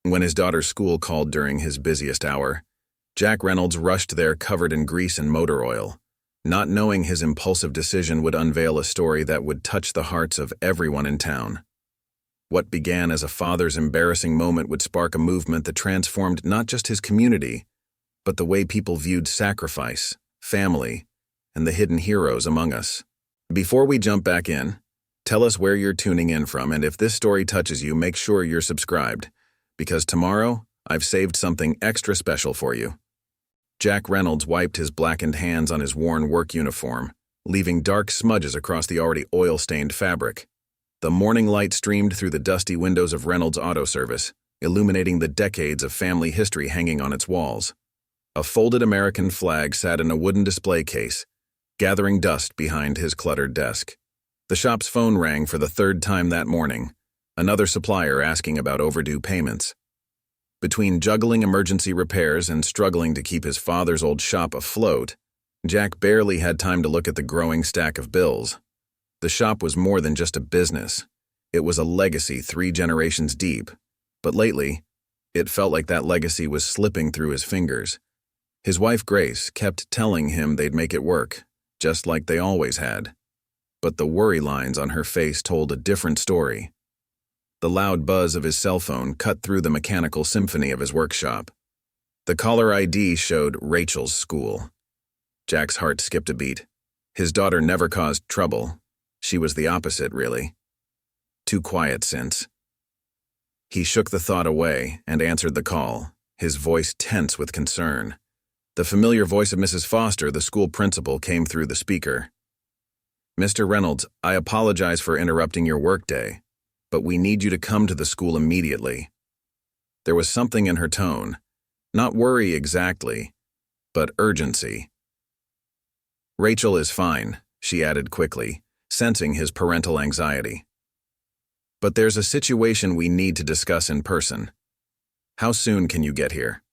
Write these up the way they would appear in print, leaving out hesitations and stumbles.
When his daughter's school called during his busiest hour, Jack Reynolds rushed there covered in grease and motor oil, not knowing his impulsive decision would unveil a story that would touch the hearts of everyone in town. What began as a father's embarrassing moment would spark a movement that transformed not just his community, but the way people viewed sacrifice, family, and the hidden heroes among us. Before we jump back in, tell us where you're tuning in from, and if this story touches you, make sure you're subscribed, because tomorrow, I've saved something extra special for you. Jack Reynolds wiped his blackened hands on his worn work uniform, leaving dark smudges across the already oil-stained fabric. The morning light streamed through the dusty windows of Reynolds Auto Service, illuminating the decades of family history hanging on its walls. A folded American flag sat in a wooden display case, gathering dust behind his cluttered desk. The shop's phone rang for the third time that morning, another supplier asking about overdue payments. Between juggling emergency repairs and struggling to keep his father's old shop afloat, Jack barely had time to look at the growing stack of bills. The shop was more than just a business. It was a legacy 3 generations deep, but lately, it felt like that legacy was slipping through his fingers. His wife Grace kept telling him they'd make it work, just like they always had. But the worry lines on her face told a different story. The loud buzz of his cell phone cut through the mechanical symphony of his workshop. The caller ID showed Rachel's school. Jack's heart skipped a beat. His daughter never caused trouble. She was the opposite, really. Too quiet since. He shook the thought away and answered the call, his voice tense with concern. The familiar voice of Mrs. Foster, the school principal, came through the speaker. "Mr. Reynolds, I apologize for interrupting your workday, but we need you to come to the school immediately." There was something in her tone, not worry exactly, but urgency. "Rachel is fine," she added quickly, sensing his parental anxiety. "But there's a situation we need to discuss in person. How soon can you get here?"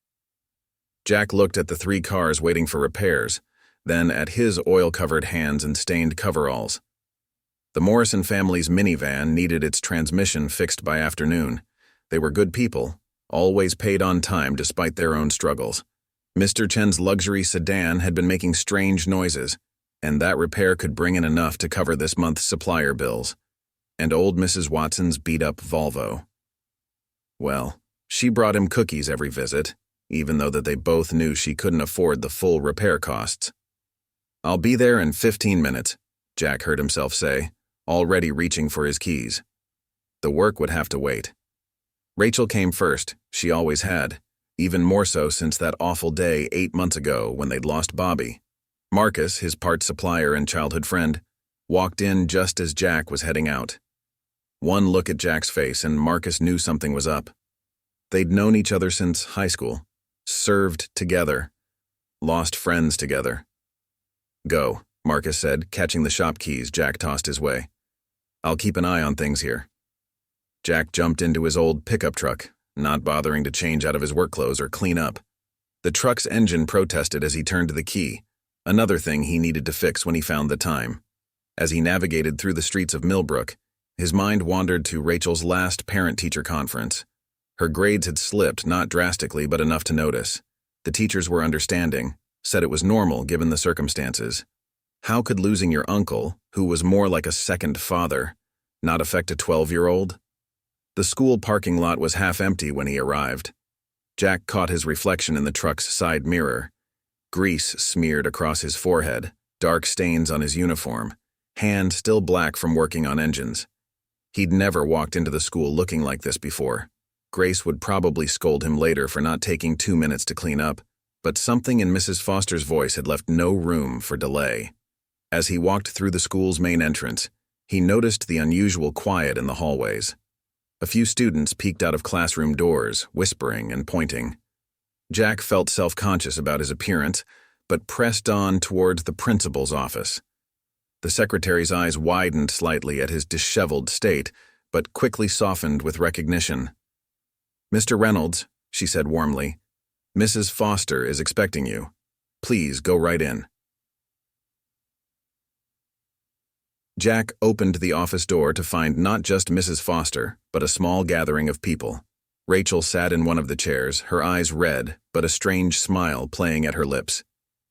Jack looked at the 3 cars waiting for repairs, then at his oil-covered hands and stained coveralls. The Morrison family's minivan needed its transmission fixed by afternoon. They were good people, always paid on time despite their own struggles. Mr. Chen's luxury sedan had been making strange noises, and that repair could bring in enough to cover this month's supplier bills. And old Mrs. Watson's beat-up Volvo. Well, she brought him cookies every visit, even though that they both knew she couldn't afford the full repair costs. "I'll be there in 15 minutes, Jack heard himself say, already reaching for his keys. The work would have to wait. Rachel came first, she always had, even more so since that awful day 8 months ago when they'd lost Bobby. Marcus, his part supplier and childhood friend, walked in just as Jack was heading out. One look at Jack's face and Marcus knew something was up. They'd known each other since high school, served together, lost friends together. "Go," Marcus said, catching the shop keys Jack tossed his way. "I'll keep an eye on things here." Jack jumped into his old pickup truck, not bothering to change out of his work clothes or clean up. The truck's engine protested as he turned to the key, another thing he needed to fix when he found the time. As he navigated through the streets of Millbrook, his mind wandered to Rachel's last parent-teacher conference. Her grades had slipped, not drastically, but enough to notice. The teachers were understanding, said it was normal given the circumstances. How could losing your uncle, who was more like a second father, not affect a 12-year-old? The school parking lot was half empty when he arrived. Jack caught his reflection in the truck's side mirror. Grease smeared across his forehead, dark stains on his uniform, hand still black from working on engines. He'd never walked into the school looking like this before. Grace would probably scold him later for not taking 2 minutes to clean up, but something in Mrs. Foster's voice had left no room for delay. As he walked through the school's main entrance, he noticed the unusual quiet in the hallways. A few students peeked out of classroom doors, whispering and pointing. Jack felt self-conscious about his appearance, but pressed on towards the principal's office. The secretary's eyes widened slightly at his disheveled state, but quickly softened with recognition. "Mr. Reynolds," she said warmly, "Mrs. Foster is expecting you. Please go right in." Jack opened the office door to find not just Mrs. Foster, but a small gathering of people. Rachel sat in one of the chairs, her eyes red, but a strange smile playing at her lips.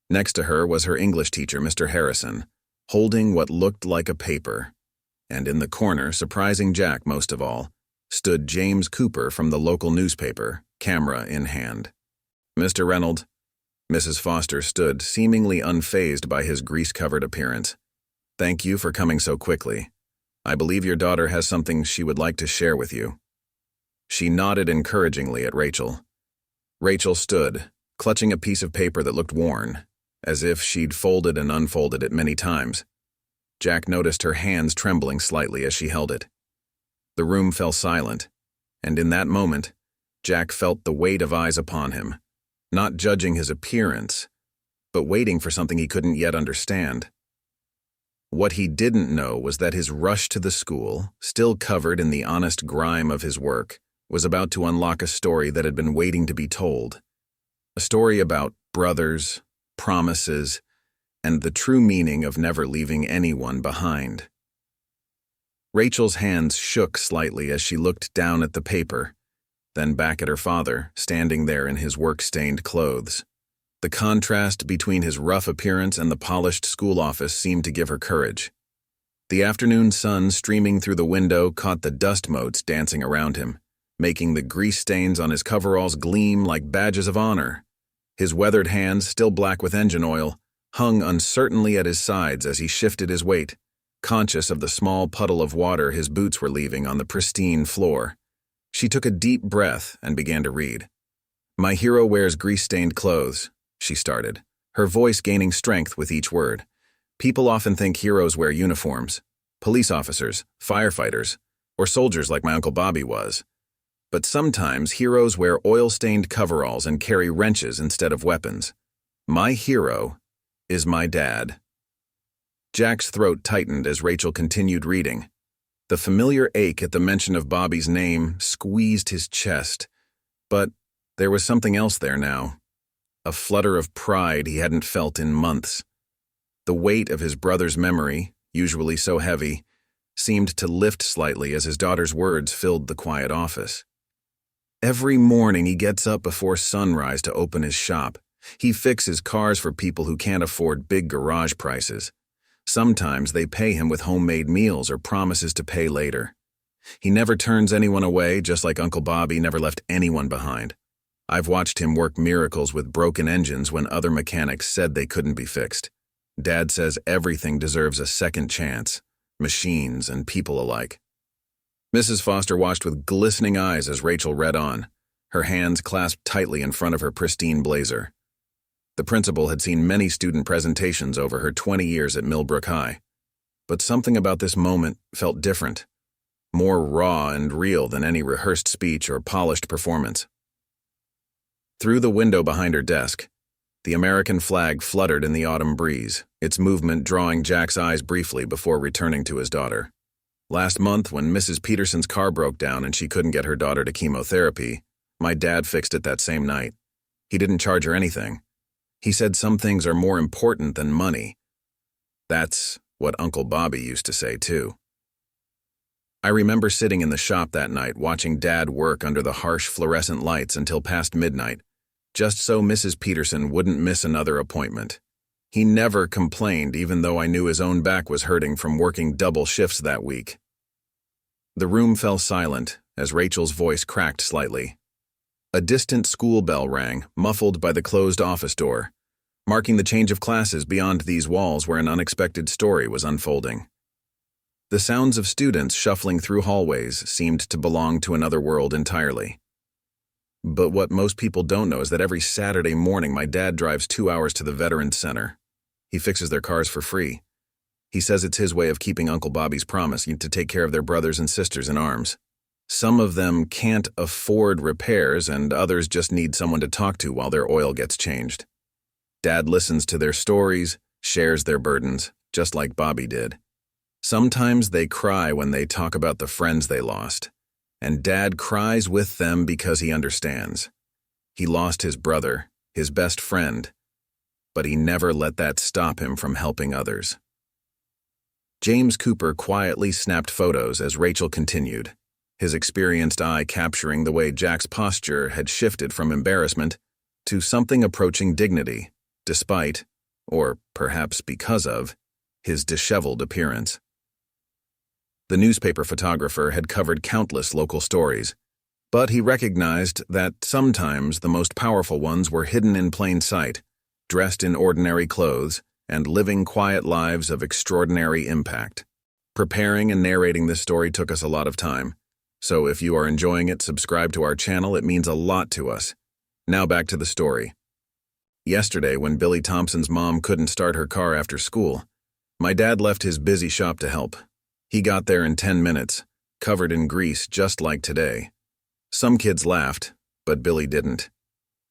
Next to her was her English teacher, Mr. Harrison, holding what looked like a paper. And in the corner, surprising Jack most of all, stood James Cooper from the local newspaper, camera in hand. "Mr. Reynolds." Mrs. Foster stood, seemingly unfazed by his grease-covered appearance. "Thank you for coming so quickly. I believe your daughter has something she would like to share with you." She nodded encouragingly at Rachel. Rachel stood, clutching a piece of paper that looked worn, as if she'd folded and unfolded it many times. Jack noticed her hands trembling slightly as she held it. The room fell silent, and in that moment, Jack felt the weight of eyes upon him, not judging his appearance, but waiting for something he couldn't yet understand. What he didn't know was that his rush to the school, still covered in the honest grime of his work, was about to unlock a story that had been waiting to be told. A story about brothers, promises, and the true meaning of never leaving anyone behind. Rachel's hands shook slightly as she looked down at the paper, then back at her father, standing there in his work-stained clothes. The contrast between his rough appearance and the polished school office seemed to give her courage. The afternoon sun streaming through the window caught the dust motes dancing around him, making the grease stains on his coveralls gleam like badges of honor. His weathered hands, still black with engine oil, hung uncertainly at his sides as he shifted his weight, conscious of the small puddle of water his boots were leaving on the pristine floor. She took a deep breath and began to read. "My hero wears grease-stained clothes," she started, her voice gaining strength with each word. "People often think heroes wear uniforms, police officers, firefighters, or soldiers like my Uncle Bobby was. But sometimes heroes wear oil-stained coveralls and carry wrenches instead of weapons. My hero is my dad." Jack's throat tightened as Rachel continued reading. The familiar ache at the mention of Bobby's name squeezed his chest, but there was something else there now. A flutter of pride he hadn't felt in months. The weight of his brother's memory, usually so heavy, seemed to lift slightly as his daughter's words filled the quiet office. "Every morning he gets up before sunrise to open his shop. He fixes cars for people who can't afford big garage prices. Sometimes they pay him with homemade meals or promises to pay later. He never turns anyone away, just like Uncle Bobby never left anyone behind. I've watched him work miracles with broken engines when other mechanics said they couldn't be fixed. Dad says everything deserves a second chance, machines and people alike." Mrs. Foster watched with glistening eyes as Rachel read on, her hands clasped tightly in front of her pristine blazer. The principal had seen many student presentations over her 20 years at Millbrook High, but something about this moment felt different, more raw and real than any rehearsed speech or polished performance. Through the window behind her desk, the American flag fluttered in the autumn breeze, its movement drawing Jack's eyes briefly before returning to his daughter. Last month, when Mrs. Peterson's car broke down and she couldn't get her daughter to chemotherapy, my dad fixed it that same night. He didn't charge her anything. He said some things are more important than money. That's what Uncle Bobby used to say, too. I remember sitting in the shop that night watching Dad work under the harsh fluorescent lights until past midnight, just so Mrs. Peterson wouldn't miss another appointment. He never complained, even though I knew his own back was hurting from working double shifts that week. The room fell silent as Rachel's voice cracked slightly. A distant school bell rang, muffled by the closed office door, marking the change of classes beyond these walls where an unexpected story was unfolding. The sounds of students shuffling through hallways seemed to belong to another world entirely. But what most people don't know is that every Saturday morning my dad drives 2 hours to the Veterans Center. He fixes their cars for free. He says it's his way of keeping Uncle Bobby's promise to take care of their brothers and sisters in arms. Some of them can't afford repairs and others just need someone to talk to while their oil gets changed. Dad listens to their stories, shares their burdens, just like Bobby did. Sometimes they cry when they talk about the friends they lost, and Dad cries with them because he understands. He lost his brother, his best friend, but he never let that stop him from helping others. James Cooper quietly snapped photos as Rachel continued. his experienced eye capturing the way Jack's posture had shifted from embarrassment to something approaching dignity, despite, or perhaps because of, his disheveled appearance. The newspaper photographer had covered countless local stories, but he recognized that sometimes the most powerful ones were hidden in plain sight, dressed in ordinary clothes, and living quiet lives of extraordinary impact. Preparing and narrating this story took us a lot of time, so if you are enjoying it, subscribe to our channel. It means a lot to us. Now back to the story. Yesterday, when Billy Thompson's mom couldn't start her car after school, my dad left his busy shop to help. He got there in 10 minutes, covered in grease just like today. Some kids laughed, but Billy didn't.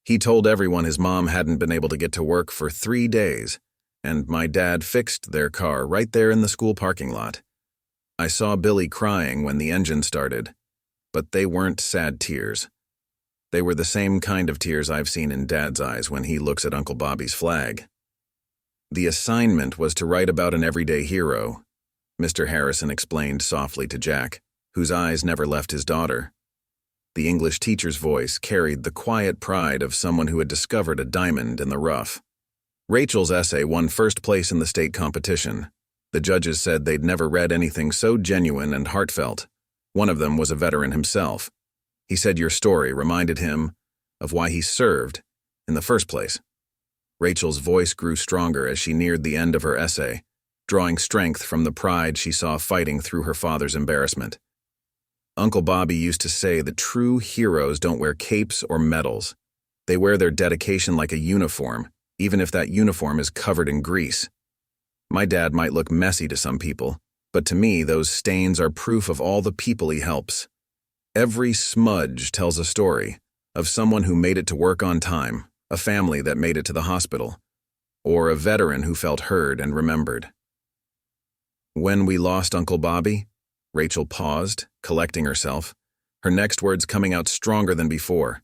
He told everyone his mom hadn't been able to get to work for 3 days, and my dad fixed their car right there in the school parking lot. I saw Billy crying when the engine started, but they weren't sad tears. They were the same kind of tears I've seen in Dad's eyes when he looks at Uncle Bobby's flag. The assignment was to write about an everyday hero, Mr. Harrison explained softly to Jack, whose eyes never left his daughter. The English teacher's voice carried the quiet pride of someone who had discovered a diamond in the rough. Rachel's essay won first place in the state competition. The judges said they'd never read anything so genuine and heartfelt. One of them was a veteran himself. He said your story reminded him of why he served in the first place. Rachel's voice grew stronger as she neared the end of her essay, drawing strength from the pride she saw fighting through her father's embarrassment. Uncle Bobby used to say that true heroes don't wear capes or medals. They wear their dedication like a uniform, even if that uniform is covered in grease. My dad might look messy to some people, but to me those stains are proof of all the people he helps. Every smudge tells a story of someone who made it to work on time, a family that made it to the hospital, or a veteran who felt heard and remembered. When we lost Uncle Bobby, Rachel paused, collecting herself, her next words coming out stronger than before.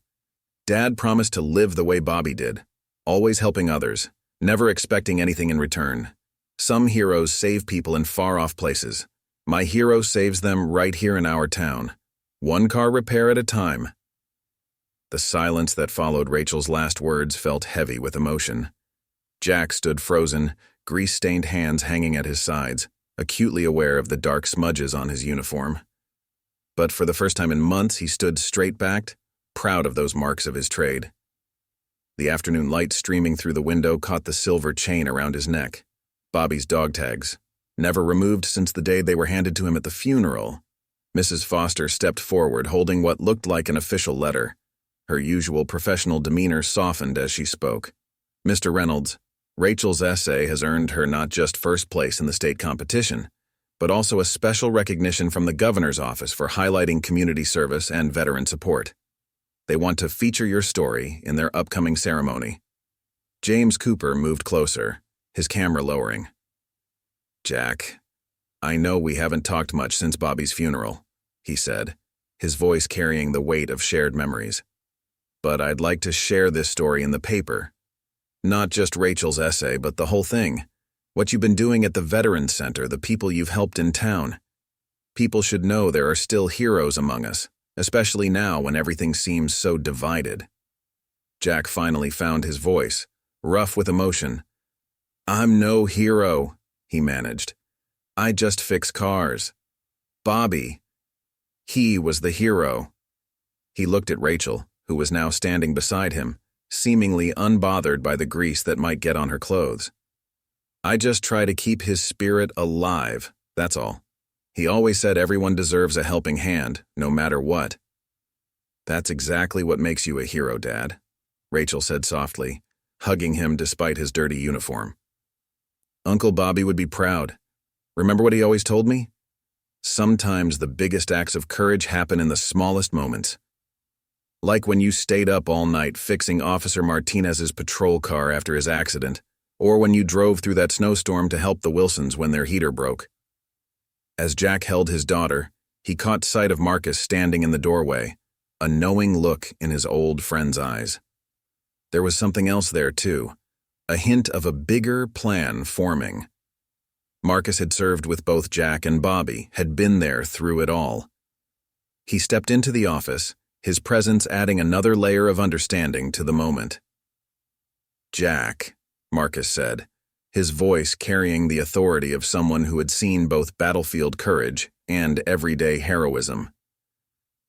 Dad promised to live the way Bobby did, always helping others, never expecting anything in return. Some heroes save people in far-off places. My hero saves them right here in our town, one car repair at a time. The silence that followed Rachel's last words felt heavy with emotion. Jack stood frozen, grease-stained hands hanging at his sides, acutely aware of the dark smudges on his uniform. But for the first time in months, he stood straight-backed, proud of those marks of his trade. The afternoon light streaming through the window caught the silver chain around his neck, Bobby's dog tags, never removed since the day they were handed to him at the funeral. Mrs. Foster stepped forward, holding what looked like an official letter. Her usual professional demeanor softened as she spoke. Mr. Reynolds, Rachel's essay has earned her not just first place in the state competition, but also a special recognition from the governor's office for highlighting community service and veteran support. They want to feature your story in their upcoming ceremony. James Cooper moved closer, his camera lowering. Jack, I know we haven't talked much since Bobby's funeral, he said, his voice carrying the weight of shared memories. But I'd like to share this story in the paper. Not just Rachel's essay, but the whole thing. What you've been doing at the Veterans Center, the people you've helped in town. People should know there are still heroes among us, especially now when everything seems so divided. Jack finally found his voice, rough with emotion. I'm no hero, he managed. I just fix cars. Bobby, he was the hero. He looked at Rachel, who was now standing beside him, seemingly unbothered by the grease that might get on her clothes. I just try to keep his spirit alive, that's all. He always said everyone deserves a helping hand, no matter what. That's exactly what makes you a hero, Dad, Rachel said softly, hugging him despite his dirty uniform. Uncle Bobby would be proud. Remember what he always told me? Sometimes the biggest acts of courage happen in the smallest moments. Like when you stayed up all night fixing Officer Martinez's patrol car after his accident, or when you drove through that snowstorm to help the Wilsons when their heater broke. As Jack held his daughter, he caught sight of Marcus standing in the doorway, a knowing look in his old friend's eyes. There was something else there, too, a hint of a bigger plan forming. Marcus had served with both Jack and Bobby, had been there through it all. He stepped into the office, his presence adding another layer of understanding to the moment. "Jack," Marcus said, his voice carrying the authority of someone who had seen both battlefield courage and everyday heroism.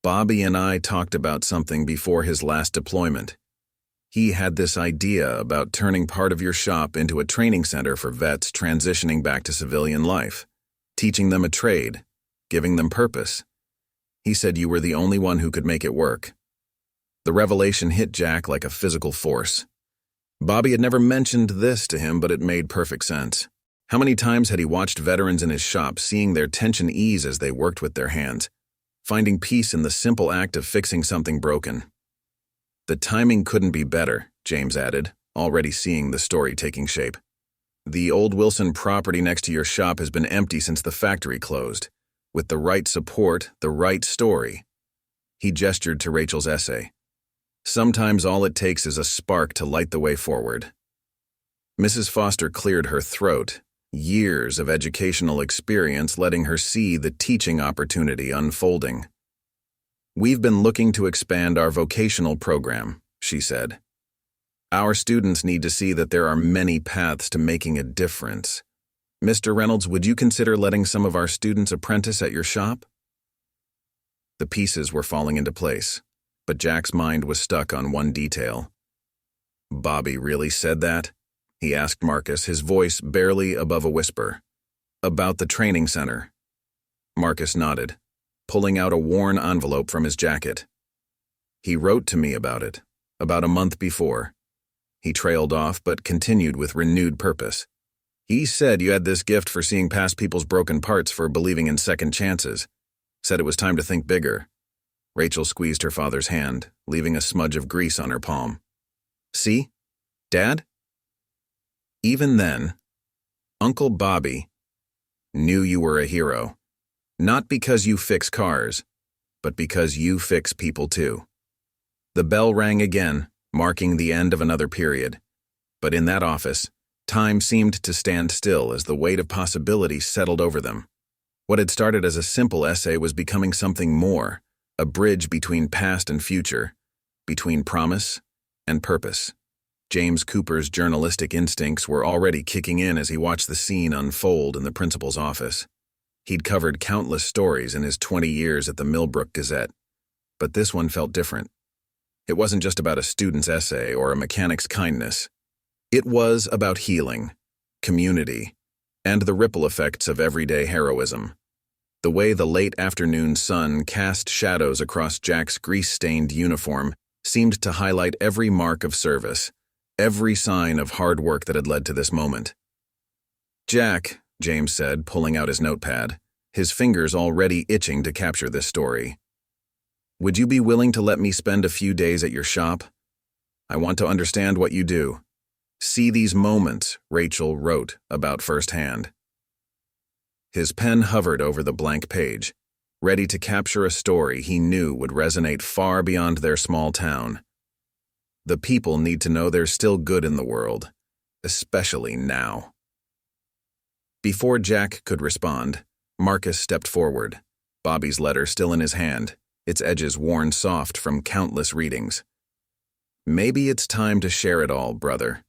"Bobby and I talked about something before his last deployment. He had this idea about turning part of your shop into a training center for vets transitioning back to civilian life, teaching them a trade, giving them purpose. He said you were the only one who could make it work." The revelation hit Jack like a physical force. Bobby had never mentioned this to him, but it made perfect sense. How many times had he watched veterans in his shop, seeing their tension ease as they worked with their hands, finding peace in the simple act of fixing something broken? "The timing couldn't be better," James added, already seeing the story taking shape. "The old Wilson property next to your shop has been empty since the factory closed. With the right support, the right story." He gestured to Rachel's essay. "Sometimes all it takes is a spark to light the way forward." Mrs. Foster cleared her throat, years of educational experience letting her see the teaching opportunity unfolding. "We've been looking to expand our vocational program," she said. "Our students need to see that there are many paths to making a difference. Mr. Reynolds, would you consider letting some of our students apprentice at your shop?" The pieces were falling into place, but Jack's mind was stuck on one detail. "Bobby really said that?" he asked Marcus, his voice barely above a whisper. "About the training center?" Marcus nodded, pulling out a worn envelope from his jacket. "He wrote to me about it, about a month before." He trailed off but continued with renewed purpose. "He said you had this gift for seeing past people's broken parts, for believing in second chances. Said it was time to think bigger." Rachel squeezed her father's hand, leaving a smudge of grease on her palm. "See? Dad?" Even then, Uncle Bobby knew you were a hero. Not because you fix cars, but because you fix people too. The bell rang again, marking the end of another period. But in that office, time seemed to stand still as the weight of possibility settled over them. What had started as a simple essay was becoming something more, a bridge between past and future, between promise and purpose. James Cooper's journalistic instincts were already kicking in as he watched the scene unfold in the principal's office. He'd covered countless stories in his 20 years at the Millbrook Gazette, but this one felt different. It wasn't just about a student's essay or a mechanic's kindness. It was about healing, community, and the ripple effects of everyday heroism. The way the late afternoon sun cast shadows across Jack's grease-stained uniform seemed to highlight every mark of service, every sign of hard work that had led to this moment. "Jack," James said, pulling out his notepad, his fingers already itching to capture this story. "Would you be willing to let me spend a few days at your shop? I want to understand what you do. See these moments Rachel wrote about firsthand." His pen hovered over the blank page, ready to capture a story he knew would resonate far beyond their small town. The people need to know there's still good in the world, especially now. Before Jack could respond, Marcus stepped forward, Bobby's letter still in his hand, its edges worn soft from countless readings. "Maybe it's time to share it all, brother.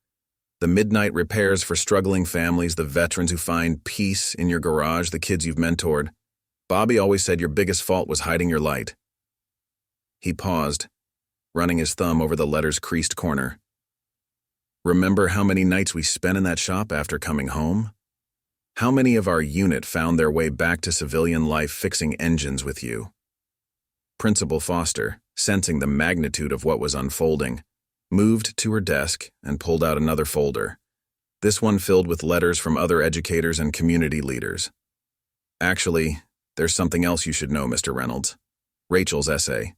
The midnight repairs for struggling families, the veterans who find peace in your garage, the kids you've mentored. Bobby always said your biggest fault was hiding your light." He paused, running his thumb over the letter's creased corner. "Remember how many nights we spent in that shop after coming home? How many of our unit found their way back to civilian life fixing engines with you?" Principal Foster, sensing the magnitude of what was unfolding, moved to her desk and pulled out another folder, this one filled with letters from other educators and community leaders. "Actually, there's something else you should know, Mr. Reynolds. Rachel's essay.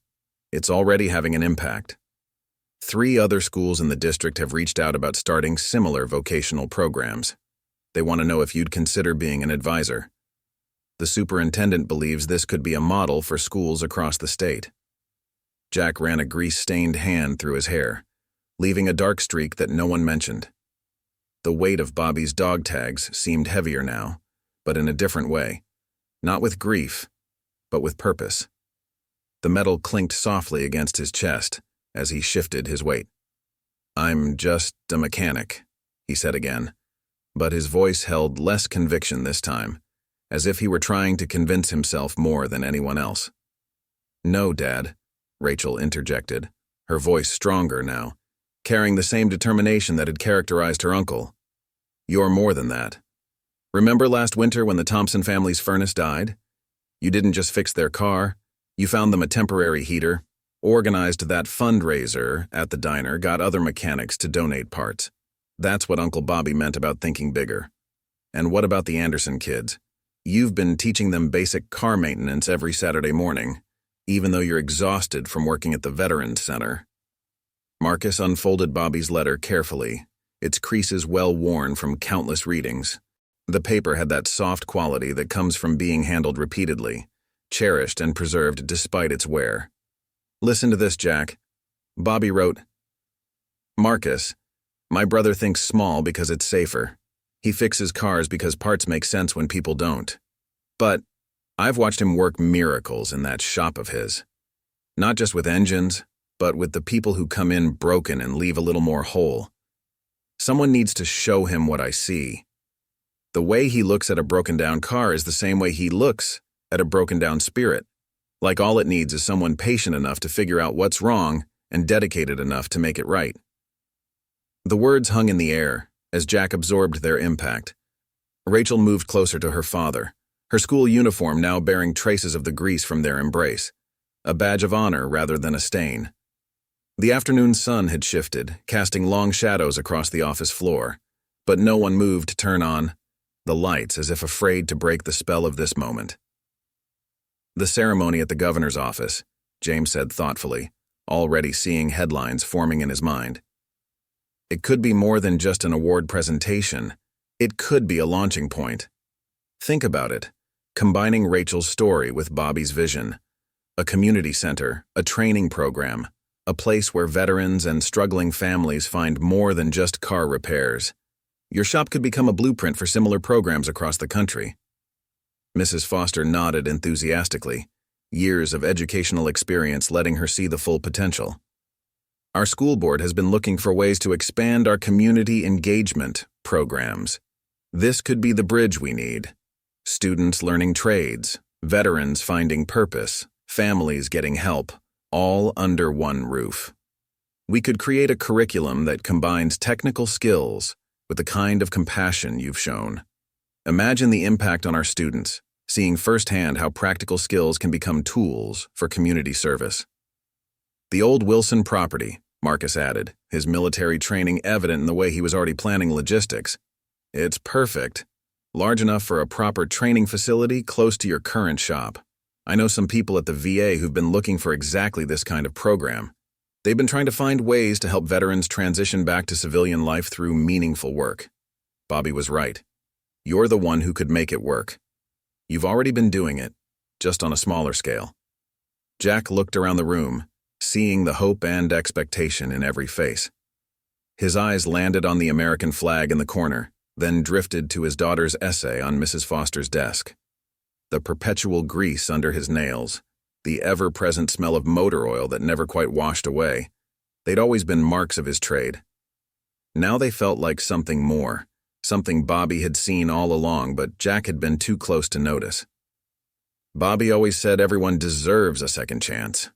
It's already having an impact. 3 other schools in the district have reached out about starting similar vocational programs. They want to know if you'd consider being an advisor. The superintendent believes this could be a model for schools across the state." Jack ran a grease-stained hand through his hair, leaving a dark streak that no one mentioned. The weight of Bobby's dog tags seemed heavier now, but in a different way. Not with grief, but with purpose. The metal clinked softly against his chest as he shifted his weight. "I'm just a mechanic," he said again, but his voice held less conviction this time, as if he were trying to convince himself more than anyone else. "No, Dad," Rachel interjected, her voice stronger now, carrying the same determination that had characterized her uncle. "You're more than that. Remember last winter when the Thompson family's furnace died? You didn't just fix their car, you found them a temporary heater, organized that fundraiser at the diner, got other mechanics to donate parts. That's what Uncle Bobby meant about thinking bigger. And what about the Anderson kids? You've been teaching them basic car maintenance every Saturday morning, even though you're exhausted from working at the Veterans Center." Marcus unfolded Bobby's letter carefully, its creases well worn from countless readings. The paper had that soft quality that comes from being handled repeatedly, cherished and preserved despite its wear. "Listen to this, Jack." Bobby wrote, "Marcus, my brother thinks small because it's safer. He fixes cars because parts make sense when people don't. But I've watched him work miracles in that shop of his. Not just with engines, but with the people who come in broken and leave a little more whole. Someone needs to show him what I see. The way he looks at a broken-down car is the same way he looks at a broken-down spirit. Like all it needs is someone patient enough to figure out what's wrong and dedicated enough to make it right." The words hung in the air as Jack absorbed their impact. Rachel moved closer to her father, her school uniform now bearing traces of the grease from their embrace, a badge of honor rather than a stain. The afternoon sun had shifted, casting long shadows across the office floor, but no one moved to turn on the lights as if afraid to break the spell of this moment. "The ceremony at the governor's office," James said thoughtfully, already seeing headlines forming in his mind. "It could be more than just an award presentation. It could be a launching point. Think about it, combining Rachel's story with Bobby's vision. A community center, a training program, a place where veterans and struggling families find more than just car repairs. Your shop could become a blueprint for similar programs across the country." Mrs. Foster nodded enthusiastically, years of educational experience letting her see the full potential. "Our school board has been looking for ways to expand our community engagement programs. This could be the bridge we need. Students learning trades, veterans finding purpose, families getting help, all under one roof. We could create a curriculum that combines technical skills with the kind of compassion you've shown. Imagine the impact on our students, seeing firsthand how practical skills can become tools for community service." "The old Wilson property," Marcus added, his military training evident in the way he was already planning logistics. "It's perfect. Large enough for a proper training facility close to your current shop. I know some people at the VA who've been looking for exactly this kind of program. They've been trying to find ways to help veterans transition back to civilian life through meaningful work." Bobby was right. "You're the one who could make it work. You've already been doing it, just on a smaller scale." Jack looked around the room, seeing the hope and expectation in every face. His eyes landed on the American flag in the corner, then drifted to his daughter's essay on Mrs. Foster's desk. The perpetual grease under his nails, the ever-present smell of motor oil that never quite washed away, they'd always been marks of his trade. Now they felt like something more, something Bobby had seen all along, but Jack had been too close to notice. "Bobby always said everyone deserves a second chance,"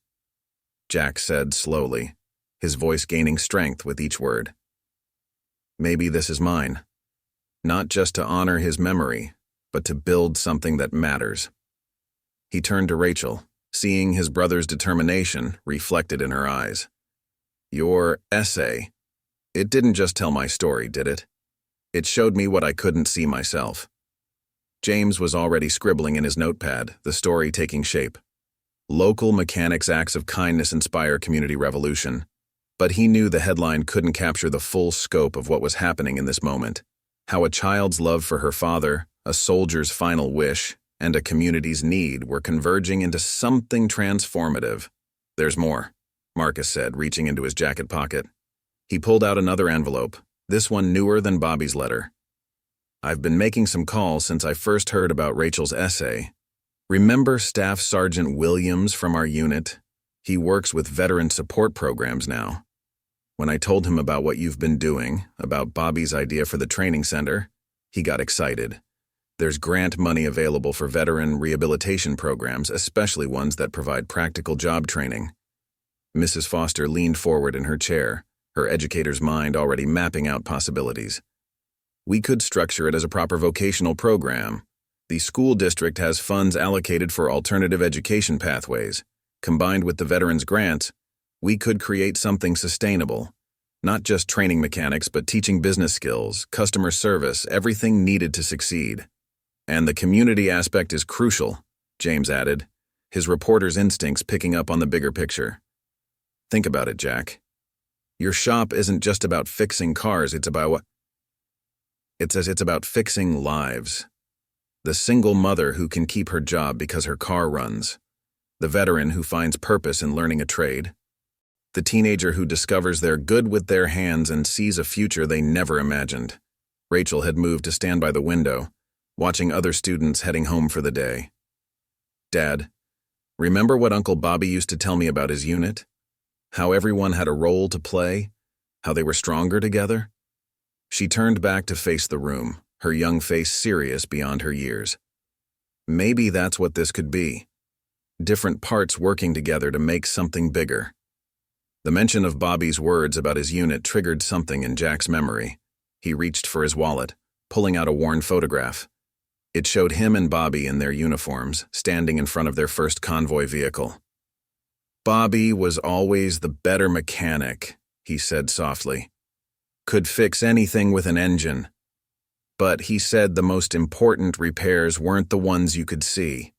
Jack said slowly, his voice gaining strength with each word. "Maybe this is mine. Not just to honor his memory, but to build something that matters." He turned to Rachel, seeing his brother's determination reflected in her eyes. "Your essay, it didn't just tell my story, did it? It showed me what I couldn't see myself." James was already scribbling in his notepad, the story taking shape. "Local mechanics' acts of kindness inspire community revolution." But he knew the headline couldn't capture the full scope of what was happening in this moment. How a child's love for her father, a soldier's final wish, and a community's need were converging into something transformative. "There's more," Marcus said, reaching into his jacket pocket. He pulled out another envelope, this one newer than Bobby's letter. "I've been making some calls since I first heard about Rachel's essay. Remember Staff Sergeant Williams from our unit? He works with veteran support programs now. When I told him about what you've been doing, about Bobby's idea for the training center, he got excited. There's grant money available for veteran rehabilitation programs, especially ones that provide practical job training. Mrs. Foster leaned forward in her chair, her educator's mind already mapping out possibilities. We could structure it as a proper vocational program. The school district has funds allocated for alternative education pathways. Combined with the veterans' grants, we could create something sustainable. Not just training mechanics, but teaching business skills, customer service, everything needed to succeed. And the community aspect is crucial, James added, his reporter's instincts picking up on the bigger picture. Think about it, Jack. Your shop isn't just about fixing cars, it's about fixing lives. The single mother who can keep her job because her car runs. The veteran who finds purpose in learning a trade. The teenager who discovers they're good with their hands and sees a future they never imagined. Rachel had moved to stand by the window, watching other students heading home for the day. Dad, remember what Uncle Bobby used to tell me about his unit? How everyone had a role to play? How they were stronger together? She turned back to face the room, her young face serious beyond her years. Maybe that's what this could be. Different parts working together to make something bigger. The mention of Bobby's words about his unit triggered something in Jack's memory. He reached for his wallet, pulling out a worn photograph. It showed him and Bobby in their uniforms, standing in front of their first convoy vehicle. Bobby was always the better mechanic, he said softly. Could fix anything with an engine. But he said the most important repairs weren't the ones you could see.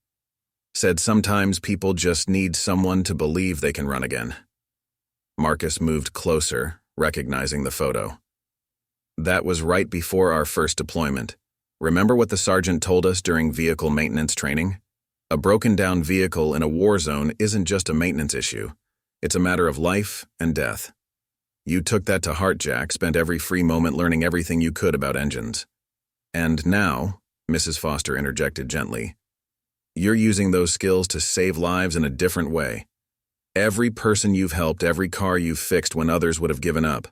Said sometimes people just need someone to believe they can run again. Marcus moved closer, recognizing the photo. That was right before our first deployment. Remember what the sergeant told us during vehicle maintenance training? A broken-down vehicle in a war zone isn't just a maintenance issue. It's a matter of life and death. You took that to heart, Jack, spent every free moment learning everything you could about engines. And now, Mrs. Foster interjected gently, you're using those skills to save lives in a different way. Every person you've helped, every car you've fixed when others would have given up.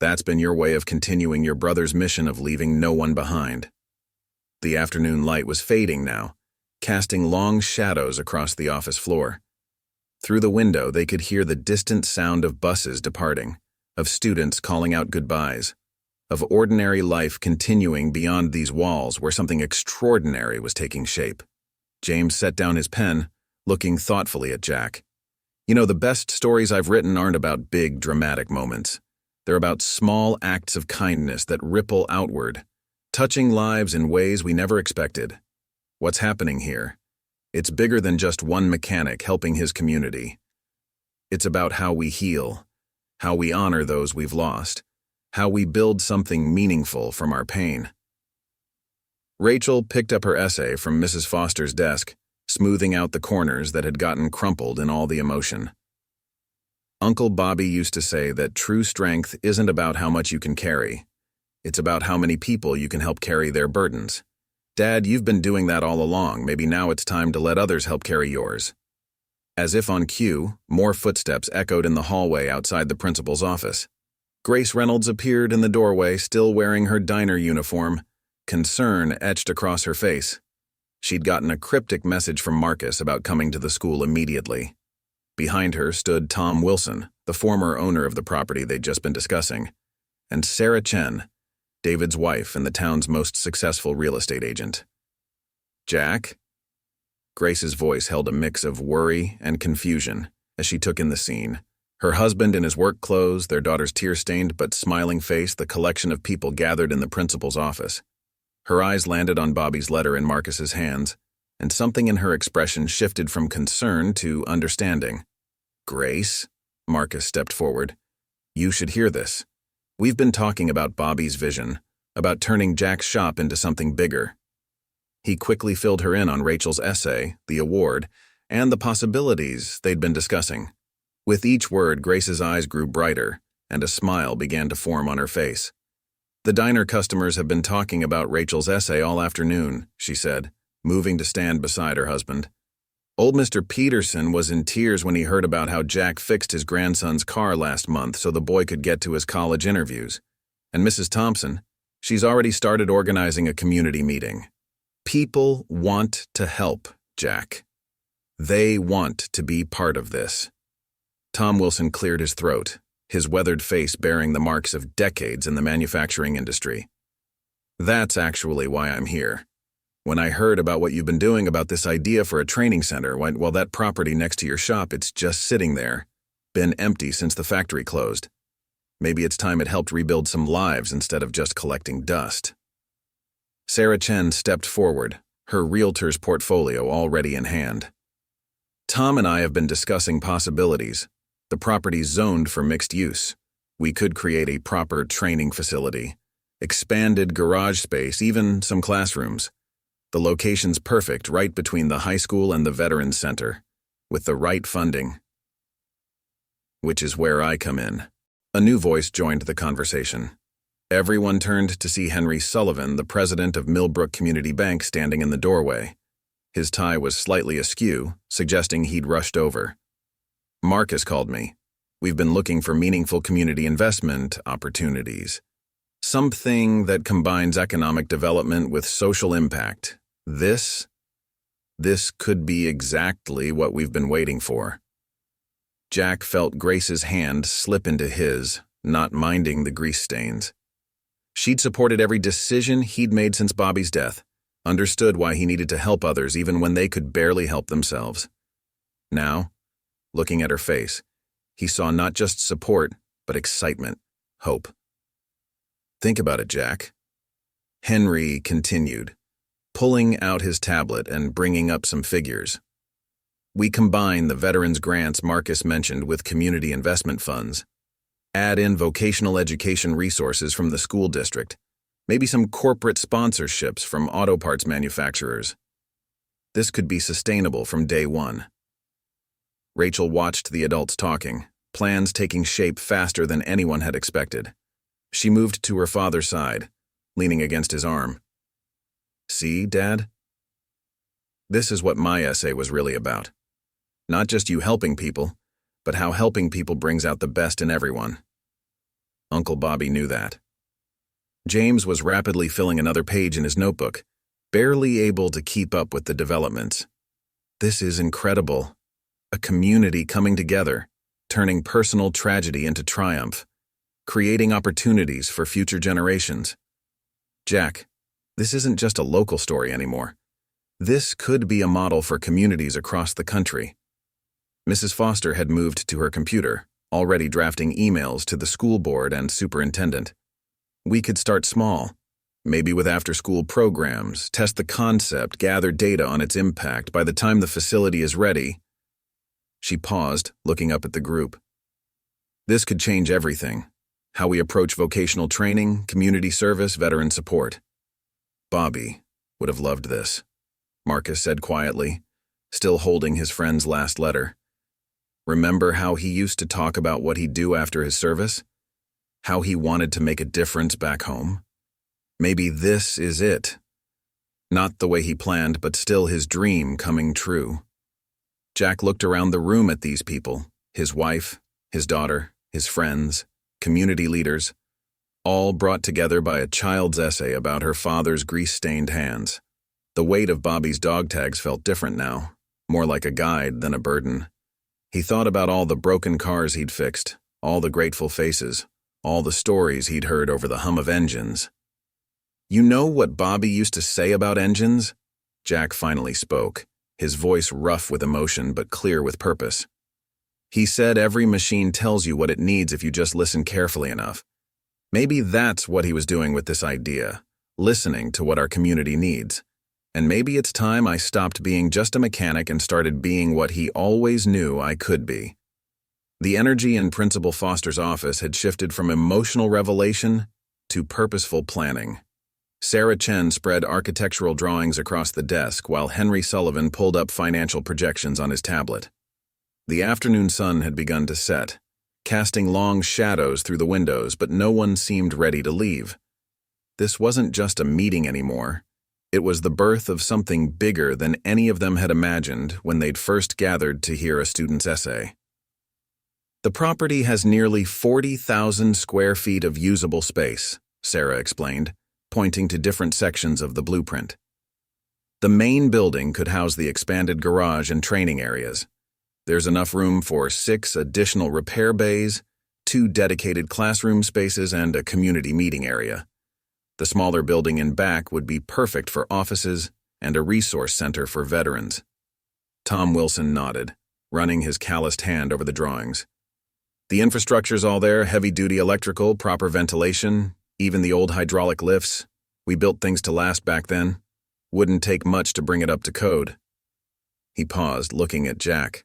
That's been your way of continuing your brother's mission of leaving no one behind. The afternoon light was fading now, casting long shadows across the office floor. Through the window, they could hear the distant sound of buses departing, of students calling out goodbyes, of ordinary life continuing beyond these walls where something extraordinary was taking shape. James set down his pen, looking thoughtfully at Jack. You know, the best stories I've written aren't about big, dramatic moments. They're about small acts of kindness that ripple outward, touching lives in ways we never expected. What's happening here? It's bigger than just one mechanic helping his community. It's about how we heal, how we honor those we've lost, how we build something meaningful from our pain. Rachel picked up her essay from Mrs. Foster's desk, smoothing out the corners that had gotten crumpled in all the emotion. Uncle Bobby used to say that true strength isn't about how much you can carry. It's about how many people you can help carry their burdens. Dad, you've been doing that all along. Maybe now it's time to let others help carry yours. As if on cue, more footsteps echoed in the hallway outside the principal's office. Grace Reynolds appeared in the doorway, still wearing her diner uniform, concern etched across her face. She'd gotten a cryptic message from Marcus about coming to the school immediately. Behind her stood Tom Wilson, the former owner of the property they'd just been discussing, and Sarah Chen, David's wife and the town's most successful real estate agent. Jack? Grace's voice held a mix of worry and confusion as she took in the scene. Her husband in his work clothes, their daughter's tear-stained but smiling face, the collection of people gathered in the principal's office. Her eyes landed on Bobby's letter in Marcus's hands, and something in her expression shifted from concern to understanding. Grace? Marcus stepped forward. You should hear this. We've been talking about Bobby's vision, about turning Jack's shop into something bigger. He quickly filled her in on Rachel's essay, the award, and the possibilities they'd been discussing. With each word, Grace's eyes grew brighter, and a smile began to form on her face. The diner customers have been talking about Rachel's essay all afternoon, she said. moving to stand beside her husband. Old Mr. Peterson was in tears when he heard about how Jack fixed his grandson's car last month so the boy could get to his college interviews. And Mrs. Thompson, she's already started organizing a community meeting. People want to help, Jack. They want to be part of this. Tom Wilson cleared his throat, his weathered face bearing the marks of decades in the manufacturing industry. That's actually why I'm here. When I heard about what you've been doing about this idea for a training center, well, that property next to your shop, it's just sitting there, been empty since the factory closed. Maybe it's time it helped rebuild some lives instead of just collecting dust. Sarah Chen stepped forward, her realtor's portfolio already in hand. Tom and I have been discussing possibilities. The property's zoned for mixed use. We could create a proper training facility, expanded garage space, even some classrooms. The location's perfect, right between the high school and the Veterans Center, with the right funding. Which is where I come in. A new voice joined the conversation. Everyone turned to see Henry Sullivan, the president of Millbrook Community Bank, standing in the doorway. His tie was slightly askew, suggesting he'd rushed over. Marcus called me. We've been looking for meaningful community investment opportunities. Something that combines economic development with social impact. This could be exactly what we've been waiting for. Jack felt Grace's hand slip into his, not minding the grease stains. She'd supported every decision he'd made since Bobby's death, understood why he needed to help others even when they could barely help themselves. Now, looking at her face, he saw not just support, but excitement, hope. Think about it, Jack. Henry continued, pulling out his tablet and bringing up some figures. We combine the veterans grants Marcus mentioned with community investment funds, add in vocational education resources from the school district, maybe some corporate sponsorships from auto parts manufacturers. This could be sustainable from day one. Rachel watched the adults talking, plans taking shape faster than anyone had expected. She moved to her father's side, leaning against his arm. See, Dad? This is what my essay was really about. Not just you helping people, but how helping people brings out the best in everyone. Uncle Bobby knew that. James was rapidly filling another page in his notebook, barely able to keep up with the developments. This is incredible. A community coming together, turning personal tragedy into triumph, creating opportunities for future generations. Jack, this isn't just a local story anymore. This could be a model for communities across the country. Mrs. Foster had moved to her computer, already drafting emails to the school board and superintendent. We could start small, maybe with after-school programs, test the concept, gather data on its impact. By the time the facility is ready, she paused, looking up at the group. This could change everything. How we approach vocational training, community service, veteran support. Bobby would have loved this, Marcus said quietly, still holding his friend's last letter. Remember how he used to talk about what he'd do after his service? How he wanted to make a difference back home? Maybe this is it. Not the way he planned, but still his dream coming true. Jack looked around the room at these people, his wife, his daughter, his friends, community leaders, all brought together by a child's essay about her father's grease-stained hands. The weight of Bobby's dog tags felt different now, more like a guide than a burden. He thought about all the broken cars he'd fixed, all the grateful faces, all the stories he'd heard over the hum of engines. You know what Bobby used to say about engines? Jack finally spoke, his voice rough with emotion but clear with purpose. He said every machine tells you what it needs if you just listen carefully enough. Maybe that's what he was doing with this idea, listening to what our community needs. And maybe it's time I stopped being just a mechanic and started being what he always knew I could be. The energy in Principal Foster's office had shifted from emotional revelation to purposeful planning. Sarah Chen spread architectural drawings across the desk while Henry Sullivan pulled up financial projections on his tablet. The afternoon sun had begun to set, casting long shadows through the windows, but no one seemed ready to leave. This wasn't just a meeting anymore. It was the birth of something bigger than any of them had imagined when they'd first gathered to hear a student's essay. The property has nearly 40,000 square feet of usable space, Sarah explained, pointing to different sections of the blueprint. The main building could house the expanded garage and training areas. There's enough room for 6 additional repair bays, 2 dedicated classroom spaces, and a community meeting area. The smaller building in back would be perfect for offices and a resource center for veterans. Tom Wilson nodded, running his calloused hand over the drawings. The infrastructure's all there, heavy-duty electrical, proper ventilation, even the old hydraulic lifts. We built things to last back then. Wouldn't take much to bring it up to code. He paused, looking at Jack.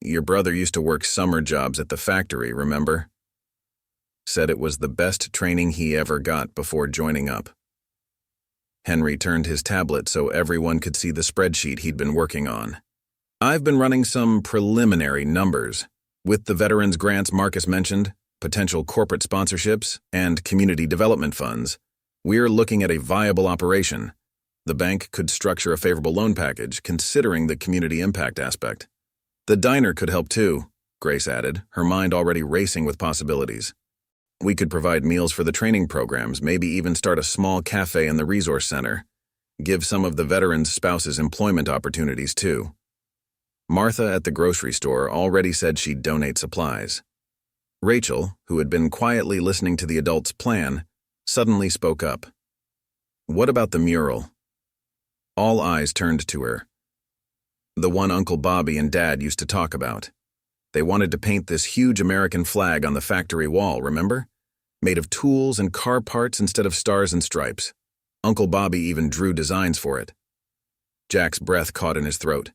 Your brother used to work summer jobs at the factory, remember? Said it was the best training he ever got before joining up. Henry turned his tablet so everyone could see the spreadsheet he'd been working on. I've been running some preliminary numbers. With the veterans grants Marcus mentioned, potential corporate sponsorships, and community development funds, we're looking at a viable operation. The bank could structure a favorable loan package, considering the community impact aspect. The diner could help too, Grace added, her mind already racing with possibilities. We could provide meals for the training programs, maybe even start a small cafe in the resource center. Give some of the veterans' spouses employment opportunities too. Martha at the grocery store already said she'd donate supplies. Rachel, who had been quietly listening to the adults' plan, suddenly spoke up. What about the mural? All eyes turned to her. The one Uncle Bobby and Dad used to talk about. They wanted to paint this huge American flag on the factory wall, remember? Made of tools and car parts instead of stars and stripes. Uncle Bobby even drew designs for it. Jack's breath caught in his throat.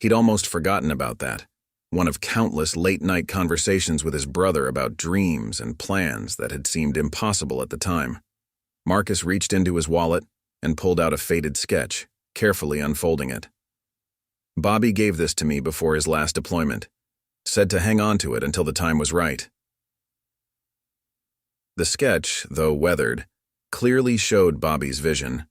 He'd almost forgotten about that. One of countless late-night conversations with his brother about dreams and plans that had seemed impossible at the time. Marcus reached into his wallet and pulled out a faded sketch, carefully unfolding it. Bobby gave this to me before his last deployment. Said to hang on to it until the time was right. The sketch, though weathered, clearly showed Bobby's vision.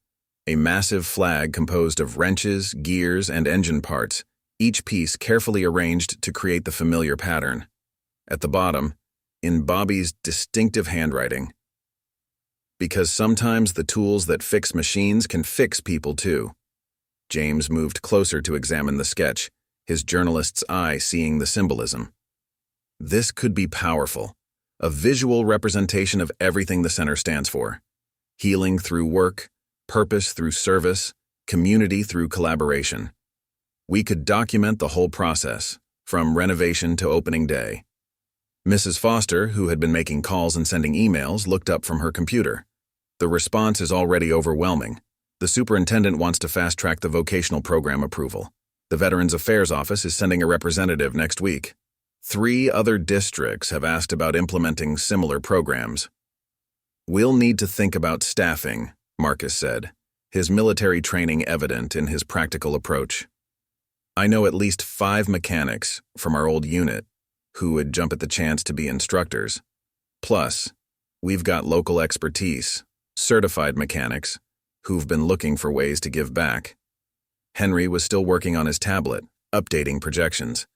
A massive flag composed of wrenches, gears, and engine parts, each piece carefully arranged to create the familiar pattern. At the bottom, in Bobby's distinctive handwriting. Because sometimes the tools that fix machines can fix people too. James moved closer to examine the sketch, his journalist's eye seeing the symbolism. This could be powerful, a visual representation of everything the center stands for. Healing through work, purpose through service, community through collaboration. We could document the whole process, from renovation to opening day. Mrs. Foster, who had been making calls and sending emails, looked up from her computer. The response is already overwhelming. The superintendent wants to fast-track the vocational program approval. The Veterans Affairs Office is sending a representative next week. 3 other districts have asked about implementing similar programs. We'll need to think about staffing, Marcus said, his military training evident in his practical approach. I know at least 5 mechanics from our old unit who would jump at the chance to be instructors. Plus, we've got local expertise, certified mechanics, who've been looking for ways to give back. Henry was still working on his tablet, updating projections.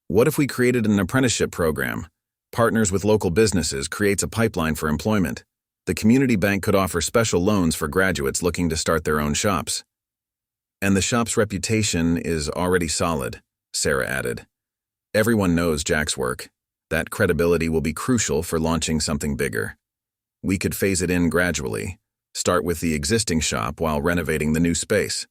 What if we created an apprenticeship program? Partners with local businesses, creates a pipeline for employment. The community bank could offer special loans for graduates looking to start their own shops. And the shop's reputation is already solid, Sarah added. Everyone knows Jack's work. That credibility will be crucial for launching something bigger. We could phase it in gradually, start with the existing shop while renovating the new space.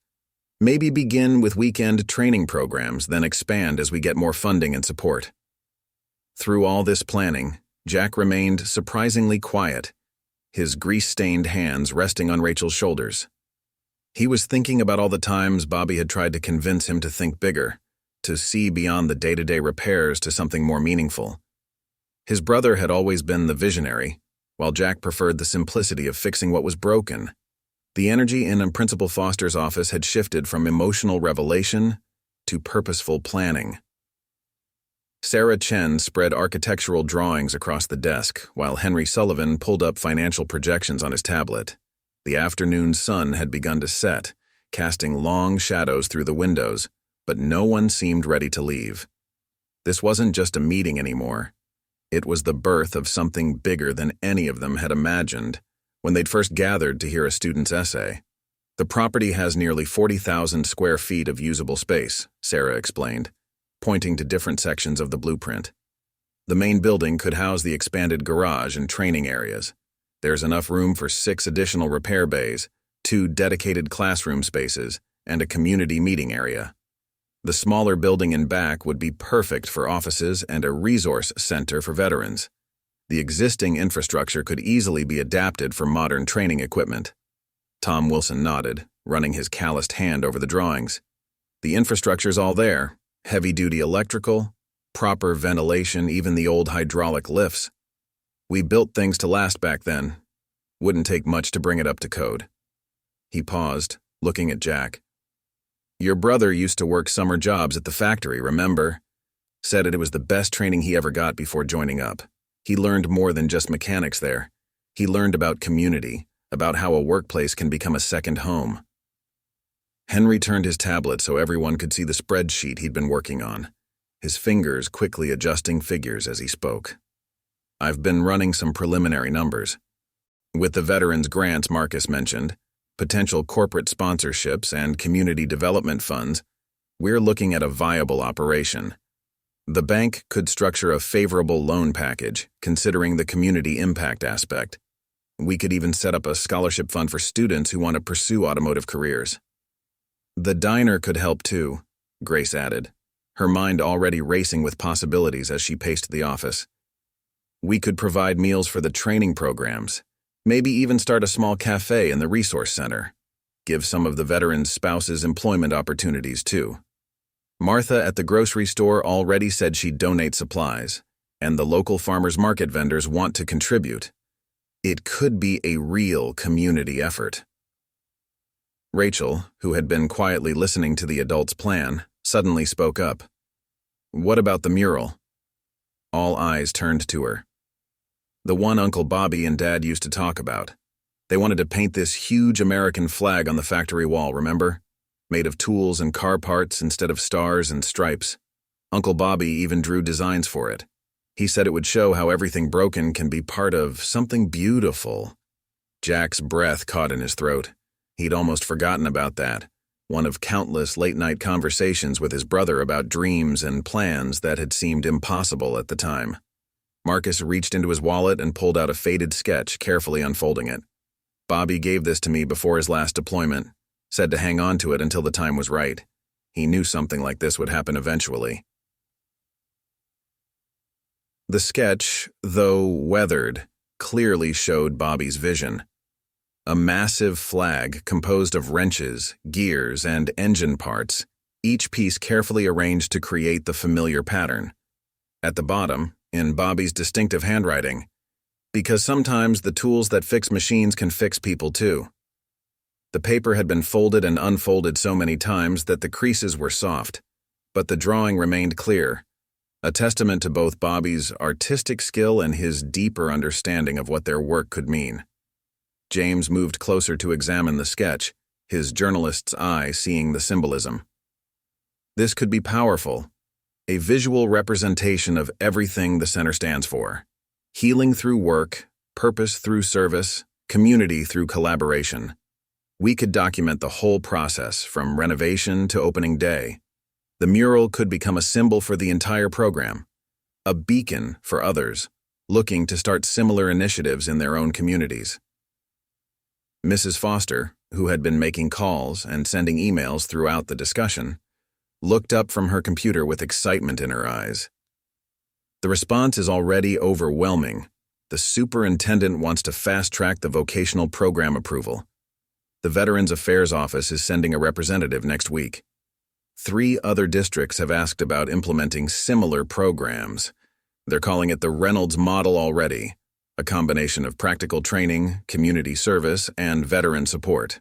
Maybe begin with weekend training programs, then expand as we get more funding and support. Through all this planning, Jack remained surprisingly quiet, his grease-stained hands resting on Rachel's shoulders. He was thinking about all the times Bobby had tried to convince him to think bigger, to see beyond the day-to-day repairs to something more meaningful. His brother had always been the visionary, while Jack preferred the simplicity of fixing what was broken. The energy in Principal Foster's office had shifted from emotional revelation to purposeful planning. Sarah Chen spread architectural drawings across the desk, while Henry Sullivan pulled up financial projections on his tablet. The afternoon sun had begun to set, casting long shadows through the windows, but no one seemed ready to leave. This wasn't just a meeting anymore. It was the birth of something bigger than any of them had imagined when they'd first gathered to hear a student's essay. The property has nearly 40,000 square feet of usable space, Sarah explained, pointing to different sections of the blueprint. The main building could house the expanded garage and training areas. There's enough room for 6 additional repair bays, 2 dedicated classroom spaces, and a community meeting area. The smaller building in back would be perfect for offices and a resource center for veterans. The existing infrastructure could easily be adapted for modern training equipment. Tom Wilson nodded, running his calloused hand over the drawings. The infrastructure's all there. Heavy-duty electrical, proper ventilation, even the old hydraulic lifts. We built things to last back then. Wouldn't take much to bring it up to code. He paused, looking at Jack. Your brother used to work summer jobs at the factory, remember? Said it was the best training he ever got before joining up. He learned more than just mechanics there. He learned about community, about how a workplace can become a second home. Henry turned his tablet so everyone could see the spreadsheet he'd been working on, his fingers quickly adjusting figures as he spoke. I've been running some preliminary numbers. With the veterans grants Marcus mentioned, potential corporate sponsorships, and community development funds, we're looking at a viable operation. The bank could structure a favorable loan package, considering the community impact aspect. We could even set up a scholarship fund for students who want to pursue automotive careers. The diner could help too, Grace added, her mind already racing with possibilities as she paced the office. We could provide meals for the training programs, maybe even start a small cafe in the resource center. Give some of the veterans' spouses employment opportunities too. Martha at the grocery store already said she'd donate supplies, and the local farmers market vendors want to contribute. It could be a real community effort. Rachel, who had been quietly listening to the adults' plan, suddenly spoke up. What about the mural? All eyes turned to her. The one Uncle Bobby and Dad used to talk about. They wanted to paint this huge American flag on the factory wall, remember? Made of tools and car parts instead of stars and stripes. Uncle Bobby even drew designs for it. He said it would show how everything broken can be part of something beautiful. Jack's breath caught in his throat. He'd almost forgotten about that, one of countless late-night conversations with his brother about dreams and plans that had seemed impossible at the time. Marcus reached into his wallet and pulled out a faded sketch, carefully unfolding it. Bobby gave this to me before his last deployment, said to hang on to it until the time was right. He knew something like this would happen eventually. The sketch, though weathered, clearly showed Bobby's vision. A massive flag composed of wrenches, gears, and engine parts, each piece carefully arranged to create the familiar pattern. At the bottom, in Bobby's distinctive handwriting, because sometimes the tools that fix machines can fix people too. The paper had been folded and unfolded so many times that the creases were soft, but the drawing remained clear, a testament to both Bobby's artistic skill and his deeper understanding of what their work could mean. James moved closer to examine the sketch, his journalist's eye seeing the symbolism. This could be powerful, a visual representation of everything the center stands for. Healing through work, purpose through service, community through collaboration. We could document the whole process, from renovation to opening day. The mural could become a symbol for the entire program, a beacon for others looking to start similar initiatives in their own communities. Mrs. Foster, who had been making calls and sending emails throughout the discussion, looked up from her computer with excitement in her eyes. The response is already overwhelming. The superintendent wants to fast-track the vocational program approval. The Veterans Affairs Office is sending a representative next week. 3 other districts have asked about implementing similar programs. They're calling it the Reynolds model already, a combination of practical training, community service, and veteran support.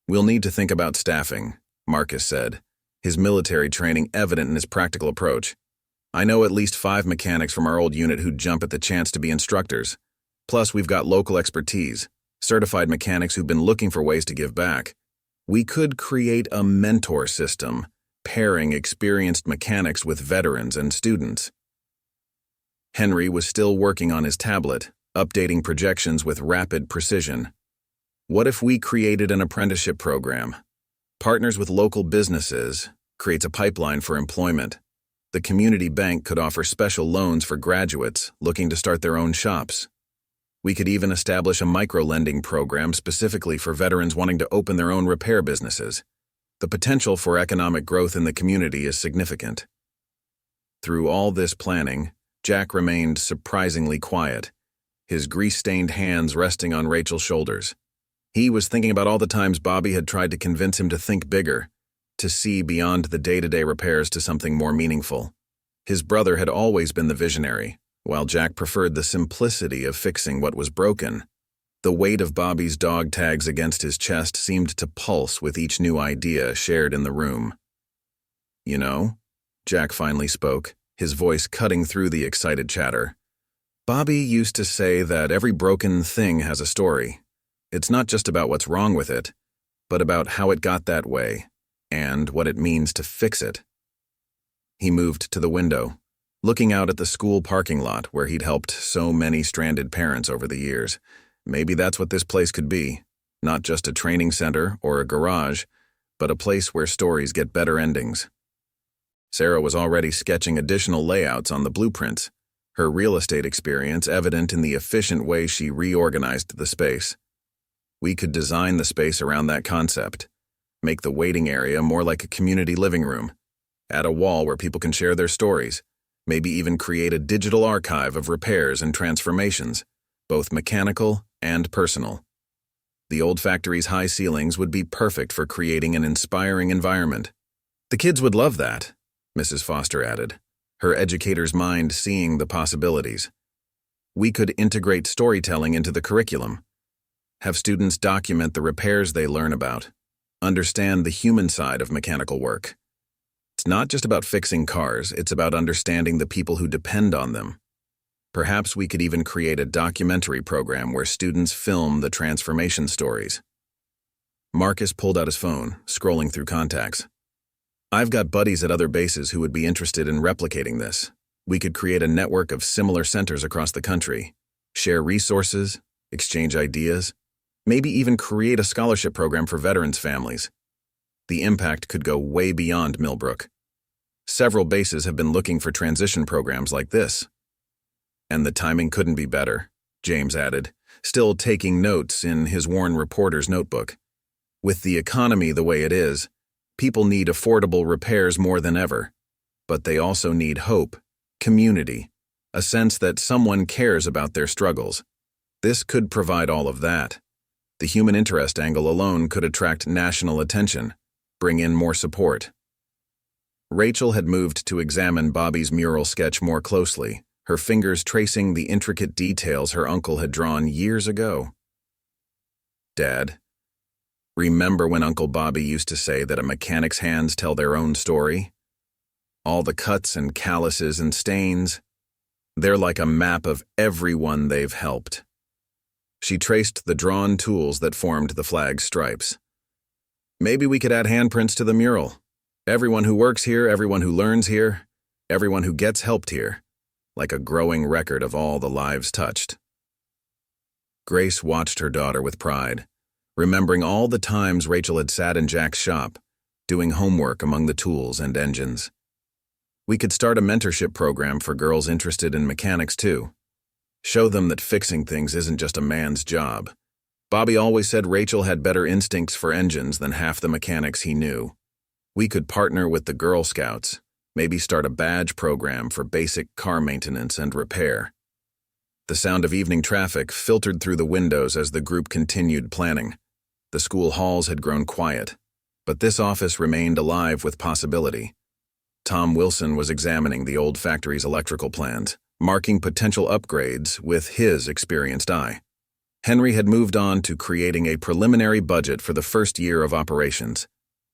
We'll need to think about staffing, Marcus said, his military training evident in his practical approach. I know at least 5 mechanics from our old unit who'd jump at the chance to be instructors. Plus, we've got local expertise, certified mechanics who've been looking for ways to give back. We could create a mentor system, pairing experienced mechanics with veterans and students. Henry was still working on his tablet, updating projections with rapid precision. What if we created an apprenticeship program? Partners with local businesses, creates a pipeline for employment. The community bank could offer special loans for graduates looking to start their own shops. We could even establish a micro-lending program specifically for veterans wanting to open their own repair businesses. The potential for economic growth in the community is significant. Through all this planning, Jack remained surprisingly quiet, his grease-stained hands resting on Rachel's shoulders. He was thinking about all the times Bobby had tried to convince him to think bigger, to see beyond the day-to-day repairs to something more meaningful. His brother had always been the visionary, while Jack preferred the simplicity of fixing what was broken. The weight of Bobby's dog tags against his chest seemed to pulse with each new idea shared in the room. "You know," Jack finally spoke, his voice cutting through the excited chatter. "Bobby used to say that every broken thing has a story. It's not just about what's wrong with it, but about how it got that way, and what it means to fix it." He moved to the window, looking out at the school parking lot where he'd helped so many stranded parents over the years. Maybe that's what this place could be, not just a training center or a garage, but a place where stories get better endings. Sarah was already sketching additional layouts on the blueprints, her real estate experience evident in the efficient way she reorganized the space. We could design the space around that concept, make the waiting area more like a community living room, add a wall where people can share their stories, maybe even create a digital archive of repairs and transformations, both mechanical and personal. The old factory's high ceilings would be perfect for creating an inspiring environment. "The kids would love that," Mrs. Foster added, her educator's mind seeing the possibilities. "We could integrate storytelling into the curriculum, have students document the repairs they learn about, understand the human side of mechanical work. It's not just about fixing cars, it's about understanding the people who depend on them. Perhaps we could even create a documentary program where students film the transformation stories." Marcus pulled out his phone, scrolling through contacts. "I've got buddies at other bases who would be interested in replicating this. We could create a network of similar centers across the country, share resources, exchange ideas, maybe even create a scholarship program for veterans' families. The impact could go way beyond Millbrook. Several bases have been looking for transition programs like this." "And the timing couldn't be better," James added, still taking notes in his worn reporter's notebook. "With the economy the way it is, people need affordable repairs more than ever. But they also need hope, community, a sense that someone cares about their struggles. This could provide all of that. The human interest angle alone could attract national attention, bring in more support." Rachel had moved to examine Bobby's mural sketch more closely, her fingers tracing the intricate details her uncle had drawn years ago. "Dad, remember when Uncle Bobby used to say that a mechanic's hands tell their own story? All the cuts and calluses and stains, they're like a map of everyone they've helped." She traced the drawn tools that formed the flag's stripes. "Maybe we could add handprints to the mural. Everyone who works here, everyone who learns here, everyone who gets helped here, like a growing record of all the lives touched." Grace watched her daughter with pride, remembering all the times Rachel had sat in Jack's shop, doing homework among the tools and engines. "We could start a mentorship program for girls interested in mechanics too. Show them that fixing things isn't just a man's job. Bobby always said Rachel had better instincts for engines than half the mechanics he knew. We could partner with the Girl Scouts, maybe start a badge program for basic car maintenance and repair." The sound of evening traffic filtered through the windows as the group continued planning. The school halls had grown quiet, but this office remained alive with possibility. Tom Wilson was examining the old factory's electrical plans, marking potential upgrades with his experienced eye. Henry had moved on to creating a preliminary budget for the first year of operations,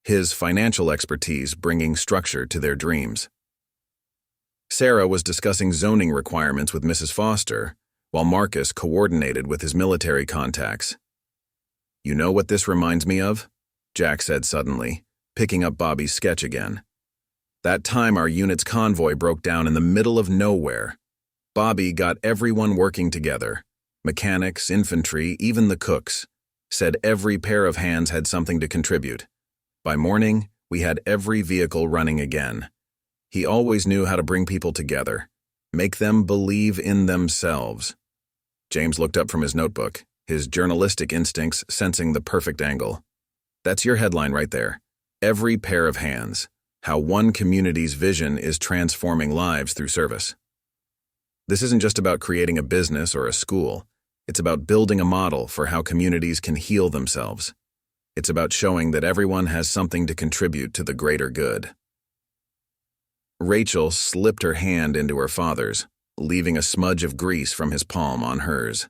his financial expertise bringing structure to their dreams. Sarah was discussing zoning requirements with Mrs. Foster, while Marcus coordinated with his military contacts, "You know what this reminds me of?" Jack said suddenly, picking up Bobby's sketch again. "That time our unit's convoy broke down in the middle of nowhere. Bobby got everyone working together. Mechanics, infantry, even the cooks. Said every pair of hands had something to contribute. By morning, we had every vehicle running again. He always knew how to bring people together, make them believe in themselves." James looked up from his notebook, his journalistic instincts sensing the perfect angle. "That's your headline right there. Every pair of hands. How one community's vision is transforming lives through service." This isn't just about creating a business or a school. It's about building a model for how communities can heal themselves. It's about showing that everyone has something to contribute to the greater good. Rachel slipped her hand into her father's, leaving a smudge of grease from his palm on hers.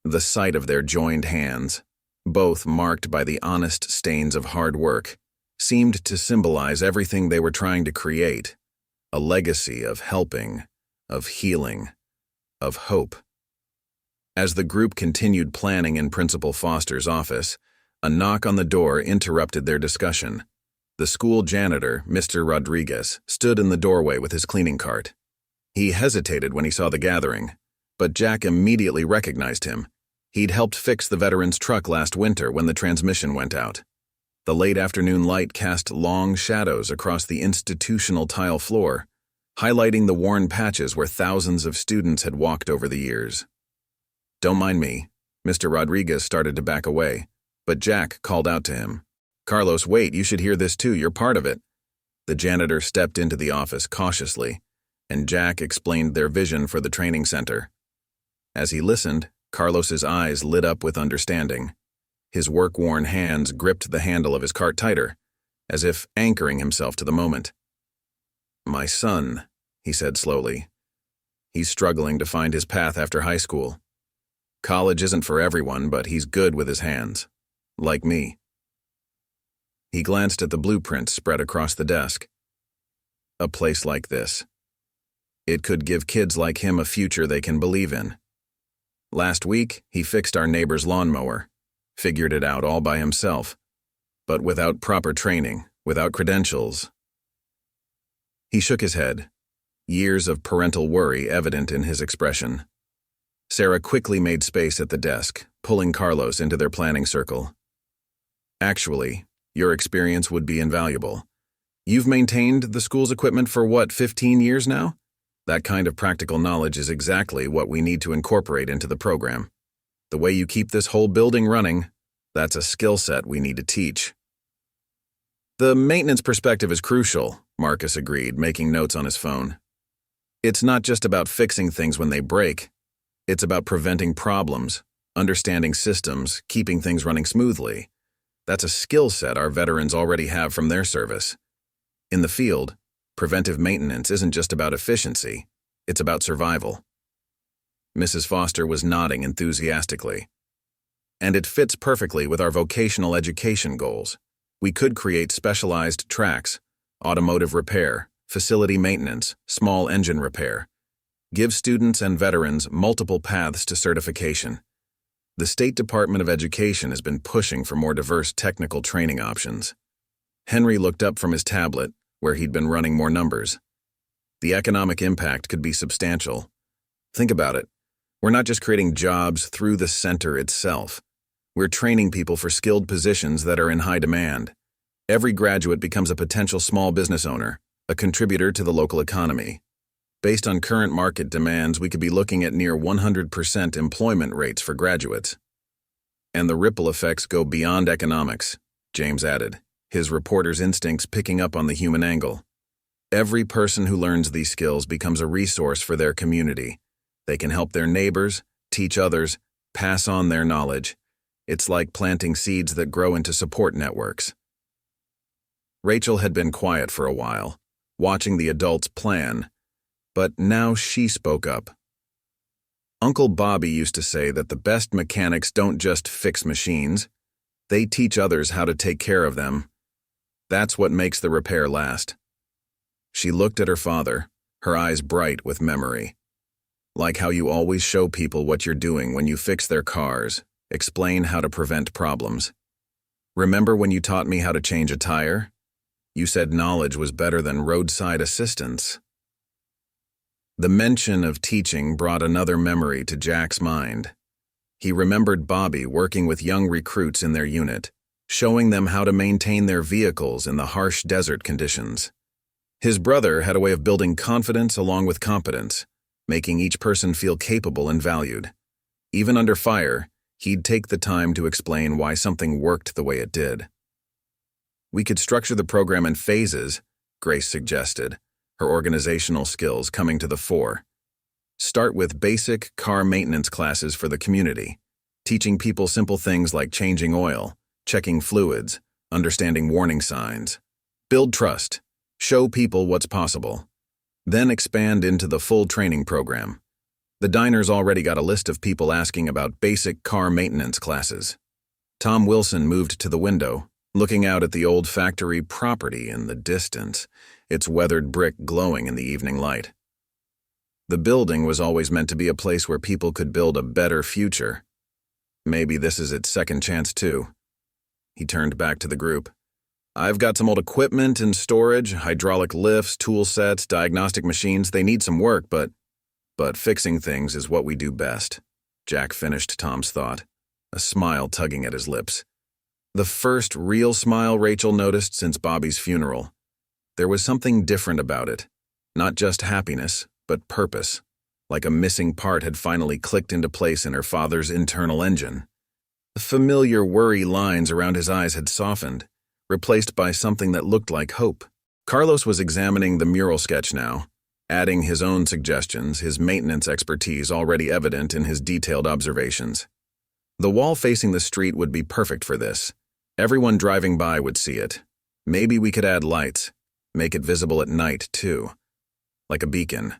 The sight of their joined hands, both marked by the honest stains of hard work, seemed to symbolize everything they were trying to create, a legacy of helping, of healing, of hope. As the group continued planning in Principal Foster's office, a knock on the door interrupted their discussion. The school janitor, Mr. Rodriguez, stood in the doorway with his cleaning cart. He hesitated when he saw the gathering, but Jack immediately recognized him. He'd helped fix the veteran's truck last winter when the transmission went out. The late afternoon light cast long shadows across the institutional tile floor, highlighting the worn patches where thousands of students had walked over the years. "Don't mind me." Mr. Rodriguez started to back away, but Jack called out to him. "Carlos, wait, you should hear this too, you're part of it." The janitor stepped into the office cautiously, and Jack explained their vision for the training center. As he listened, Carlos's eyes lit up with understanding. His work-worn hands gripped the handle of his cart tighter, as if anchoring himself to the moment. "My son," he said slowly. "He's struggling to find his path after high school. College isn't for everyone, but he's good with his hands. Like me." He glanced at the blueprints spread across the desk. A place like this. It could give kids like him a future they can believe in. Last week, he fixed our neighbor's lawnmower, figured it out all by himself, but without proper training, without credentials. He shook his head, years of parental worry evident in his expression. Sarah quickly made space at the desk, pulling Carlos into their planning circle. "Actually, your experience would be invaluable. You've maintained the school's equipment for what, 15 years now? That kind of practical knowledge is exactly what we need to incorporate into the program. The way you keep this whole building running, that's a skill set we need to teach." "The maintenance perspective is crucial," Marcus agreed, making notes on his phone. "It's not just about fixing things when they break. It's about preventing problems, understanding systems, keeping things running smoothly. That's a skill set our veterans already have from their service. In the field, preventive maintenance isn't just about efficiency, it's about survival." Mrs. Foster was nodding enthusiastically. "And it fits perfectly with our vocational education goals. We could create specialized tracks, automotive repair, facility maintenance, small engine repair. Give students and veterans multiple paths to certification. The State Department of Education has been pushing for more diverse technical training options." Henry looked up from his tablet, where he'd been running more numbers. "The economic impact could be substantial. Think about it. We're not just creating jobs through the center itself. We're training people for skilled positions that are in high demand. Every graduate becomes a potential small business owner, a contributor to the local economy. Based on current market demands, we could be looking at near 100% employment rates for graduates." "And the ripple effects go beyond economics," James added, his reporter's instincts picking up on the human angle. "Every person who learns these skills becomes a resource for their community. They can help their neighbors, teach others, pass on their knowledge. It's like planting seeds that grow into support networks." Rachel had been quiet for a while, watching the adults plan, but now she spoke up. "Uncle Bobby used to say that the best mechanics don't just fix machines, they teach others how to take care of them. That's what makes the repair last." She looked at her father, her eyes bright with memory. "Like how you always show people what you're doing when you fix their cars, Explain how to prevent problems. Remember when you taught me how to change a tire? You said knowledge was better than roadside assistance. The mention of teaching brought another memory to Jack's mind. He remembered Bobby working with young recruits in their unit, showing them how to maintain their vehicles in the harsh desert conditions. His brother had a way of building confidence along with competence, making each person feel capable and valued. Even under fire, he'd take the time to explain why something worked the way it did. We could structure the program in phases, Grace suggested, her organizational skills coming to the fore. Start with basic car maintenance classes for the community, teaching people simple things like changing oil, checking fluids, understanding warning signs. Build trust. Show people what's possible. Then expand into the full training program. The diner's already got a list of people asking about basic car maintenance classes. Tom Wilson moved to the window, looking out at the old factory property in the distance, its weathered brick glowing in the evening light. The building was always meant to be a place where people could build a better future. Maybe this is its second chance too. He turned back to the group. I've got some old equipment in storage, hydraulic lifts, tool sets, diagnostic machines. They need some work, but fixing things is what we do best. Jack finished Tom's thought, a smile tugging at his lips. The first real smile Rachel noticed since Bobby's funeral. There was something different about it. Not just happiness, but purpose. Like a missing part had finally clicked into place in her father's internal engine. The familiar worry lines around his eyes had softened, replaced by something that looked like hope. Carlos was examining the mural sketch now, adding his own suggestions, his maintenance expertise already evident in his detailed observations. The wall facing the street would be perfect for this. Everyone driving by would see it. Maybe we could add lights, make it visible at night, too. Like a beacon.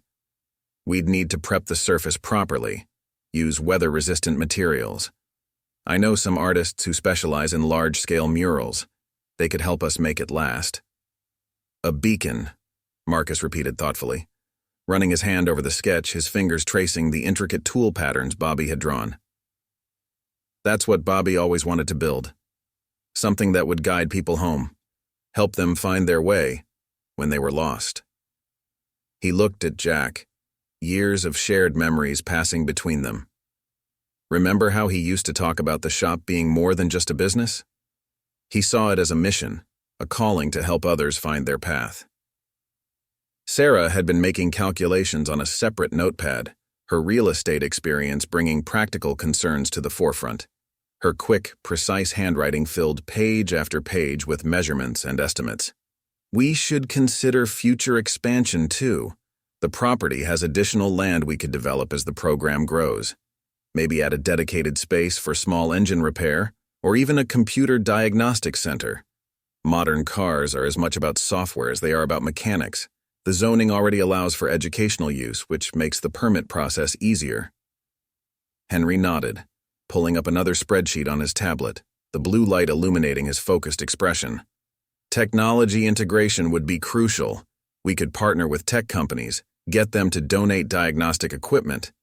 We'd need to prep the surface properly, use weather-resistant materials. I know some artists who specialize in large-scale murals. They could help us make it last. A beacon, Marcus repeated thoughtfully, running his hand over the sketch, his fingers tracing the intricate tool patterns Bobby had drawn. That's what Bobby always wanted to build. Something that would guide people home, help them find their way when they were lost. He looked at Jack, years of shared memories passing between them. Remember how he used to talk about the shop being more than just a business? He saw it as a mission, a calling to help others find their path. Sarah had been making calculations on a separate notepad, her real estate experience bringing practical concerns to the forefront. Her quick, precise handwriting filled page after page with measurements and estimates. We should consider future expansion too. The property has additional land we could develop as the program grows. Maybe add a dedicated space for small engine repair, or even a computer diagnostic center. Modern cars are as much about software as they are about mechanics. The zoning already allows for educational use, which makes the permit process easier. Henry nodded, pulling up another spreadsheet on his tablet, the blue light illuminating his focused expression. Technology integration would be crucial. We could partner with tech companies, get them to donate diagnostic equipment.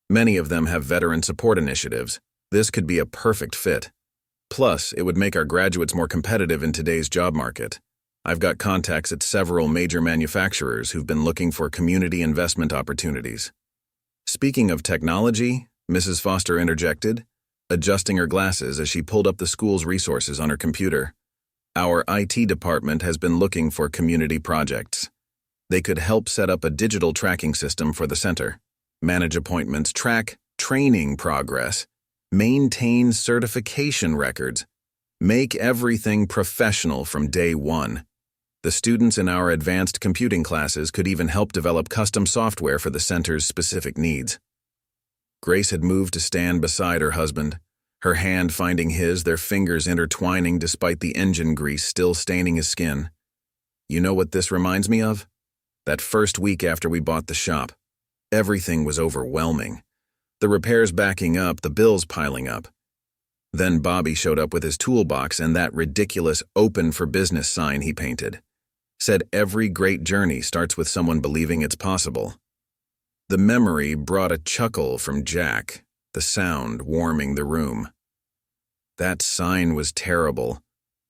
Many of them have veteran support initiatives. This could be a perfect fit. Plus, it would make our graduates more competitive in today's job market. I've got contacts at several major manufacturers who've been looking for community investment opportunities. Speaking of technology, Mrs. Foster interjected, adjusting her glasses as she pulled up the school's resources on her computer. Our IT department has been looking for community projects. They could help set up a digital tracking system for the center, manage appointments, track training progress, maintain certification records, make everything professional from day one. The students in our advanced computing classes could even help develop custom software for the center's specific needs. Grace had moved to stand beside her husband, her hand finding his, their fingers intertwining despite the engine grease still staining his skin. You know what this reminds me of? That first week after we bought the shop. Everything was overwhelming. The repairs backing up, the bills piling up. Then Bobby showed up with his toolbox and that ridiculous open for business sign he painted. Said every great journey starts with someone believing it's possible. The memory brought a chuckle from Jack, the sound warming the room. That sign was terrible.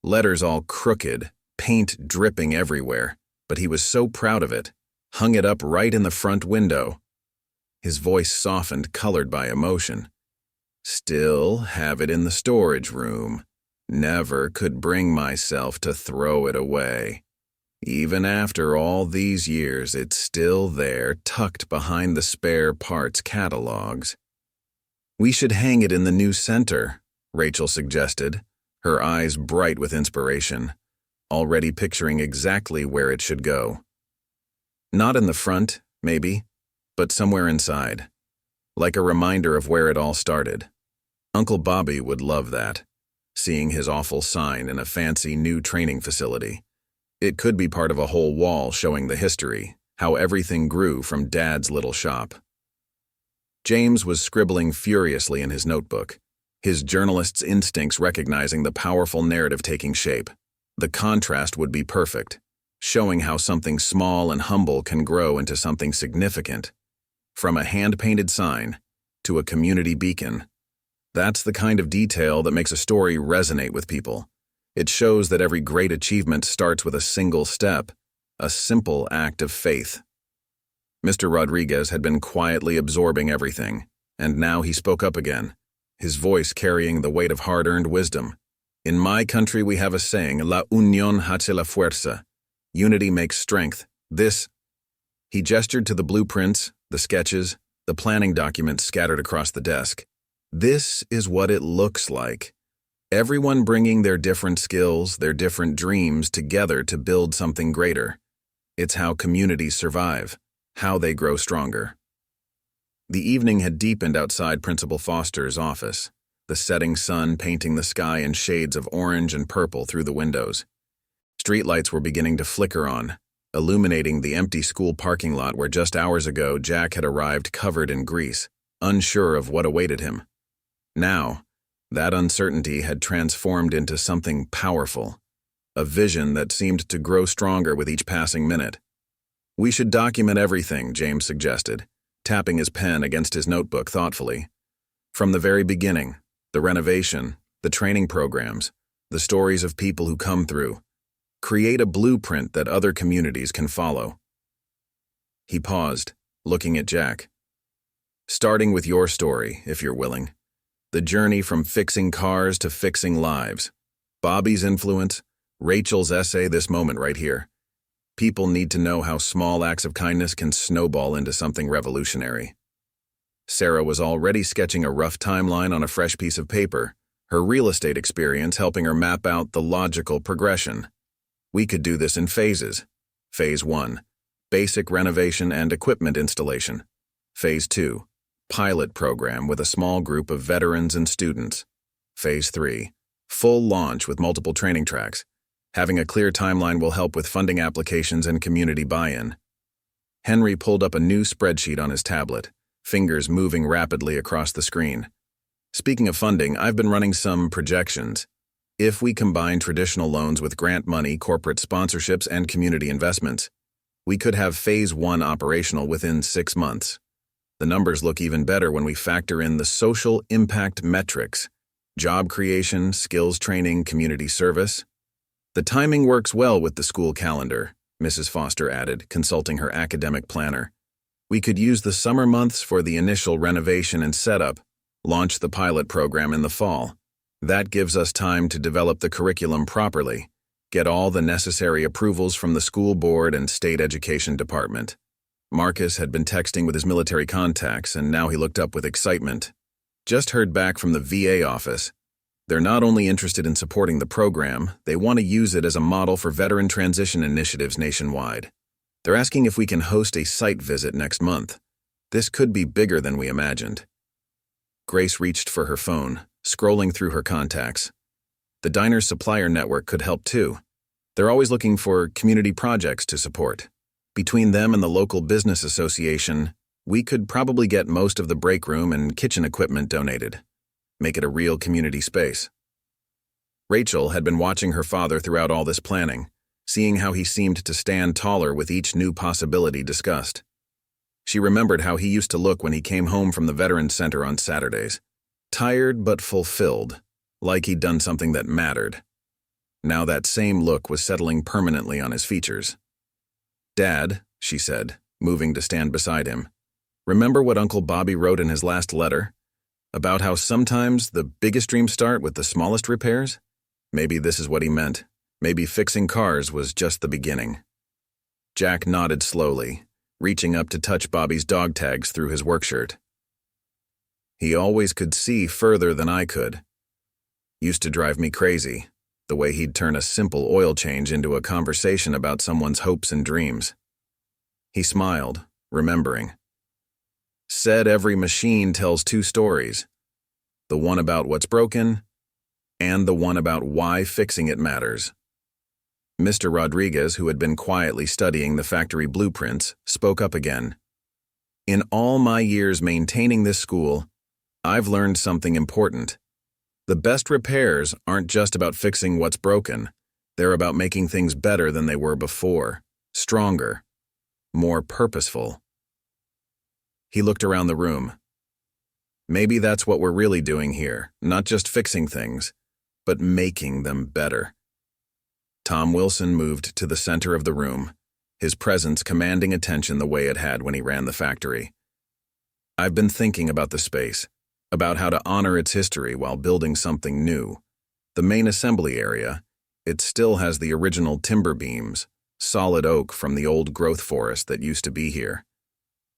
Letters all crooked, paint dripping everywhere, but he was so proud of it. Hung it up right in the front window. His voice softened, colored by emotion. Still have it in the storage room. Never could bring myself to throw it away. Even after all these years, it's still there, tucked behind the spare parts catalogs. We should hang it in the new center, Rachel suggested, her eyes bright with inspiration, already picturing exactly where it should go. Not in the front, maybe, but somewhere inside, like a reminder of where it all started. Uncle Bobby would love that, seeing his awful sign in a fancy new training facility. It could be part of a whole wall showing the history, how everything grew from Dad's little shop. James was scribbling furiously in his notebook, his journalist's instincts recognizing the powerful narrative taking shape. The contrast would be perfect, showing how something small and humble can grow into something significant. From a hand-painted sign to a community beacon. That's the kind of detail that makes a story resonate with people. It shows that every great achievement starts with a single step, a simple act of faith. Mr. Rodriguez had been quietly absorbing everything, and now he spoke up again, his voice carrying the weight of hard-earned wisdom. In my country we have a saying, La unión hace la fuerza. Unity makes strength. He gestured to the blueprints, the sketches, the planning documents scattered across the desk. This is what it looks like. Everyone bringing their different skills, their different dreams together to build something greater. It's how communities survive, how they grow stronger. The evening had deepened outside Principal Foster's office, the setting sun painting the sky in shades of orange and purple through the windows. Streetlights were beginning to flicker on, illuminating the empty school parking lot where just hours ago Jack had arrived covered in grease, unsure of what awaited him. Now, that uncertainty had transformed into something powerful, a vision that seemed to grow stronger with each passing minute. We should document everything, James suggested, tapping his pen against his notebook thoughtfully. From the very beginning, the renovation, the training programs, the stories of people who come through. Create a blueprint that other communities can follow. He paused, looking at Jack. Starting with your story, if you're willing. The journey from fixing cars to fixing lives. Bobby's influence, Rachel's essay, this moment right here. People need to know how small acts of kindness can snowball into something revolutionary. Sarah was already sketching a rough timeline on a fresh piece of paper, her real estate experience helping her map out the logical progression. We could do this in phases. Phase 1, basic renovation and equipment installation. Phase 2, pilot program with a small group of veterans and students. Phase 3, full launch with multiple training tracks. Having a clear timeline will help with funding applications and community buy-in. Henry pulled up a new spreadsheet on his tablet, fingers moving rapidly across the screen. Speaking of funding, I've been running some projections. If we combine traditional loans with grant money, corporate sponsorships, and community investments, we could have Phase 1 operational within 6 months. The numbers look even better when we factor in the social impact metrics, job creation, skills training, community service. The timing works well with the school calendar, Mrs. Foster added, consulting her academic planner. We could use the summer months for the initial renovation and setup, launch the pilot program in the fall. That gives us time to develop the curriculum properly, get all the necessary approvals from the school board and state education department. Marcus had been texting with his military contacts, and now he looked up with excitement. Just heard back from the VA office. They're not only interested in supporting the program, they want to use it as a model for veteran transition initiatives nationwide. They're asking if we can host a site visit next month. This could be bigger than we imagined. Grace reached for her phone, scrolling through her contacts. The diner's supplier network could help too. They're always looking for community projects to support. Between them and the local business association, we could probably get most of the break room and kitchen equipment donated. Make it a real community space. Rachel had been watching her father throughout all this planning, seeing how he seemed to stand taller with each new possibility discussed. She remembered how he used to look when he came home from the Veterans Center on Saturdays. Tired but fulfilled, like he'd done something that mattered. Now that same look was settling permanently on his features. "Dad," she said, moving to stand beside him, "remember what Uncle Bobby wrote in his last letter? About how sometimes the biggest dreams start with the smallest repairs? Maybe this is what he meant. Maybe fixing cars was just the beginning." Jack nodded slowly, reaching up to touch Bobby's dog tags through his work shirt. "He always could see further than I could. Used to drive me crazy, the way he'd turn a simple oil change into a conversation about someone's hopes and dreams." He smiled, remembering. "Said every machine tells two stories. The one about what's broken, and the one about why fixing it matters." Mr. Rodriguez, who had been quietly studying the factory blueprints, spoke up again. "In all my years maintaining this school, I've learned something important. The best repairs aren't just about fixing what's broken. They're about making things better than they were before, stronger, more purposeful." He looked around the room. "Maybe that's what we're really doing here, not just fixing things, but making them better." Tom Wilson moved to the center of the room, his presence commanding attention the way it had when he ran the factory. "I've been thinking about the space, about how to honor its history while building something new. The main assembly area, it still has the original timber beams, solid oak from the old growth forest that used to be here.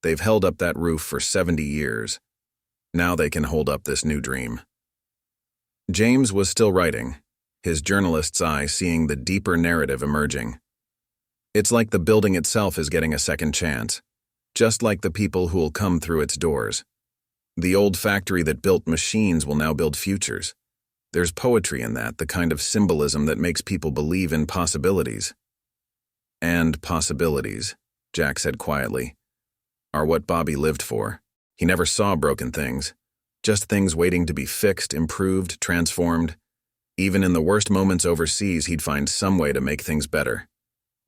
They've held up that roof for 70 years. Now they can hold up this new dream." James was still writing, his journalist's eye seeing the deeper narrative emerging. "It's like the building itself is getting a second chance, just like the people who'll come through its doors. The old factory that built machines will now build futures. There's poetry in that, the kind of symbolism that makes people believe in possibilities." "And possibilities," Jack said quietly, "are what Bobby lived for. He never saw broken things, just things waiting to be fixed, improved, transformed. Even in the worst moments overseas, he'd find some way to make things better,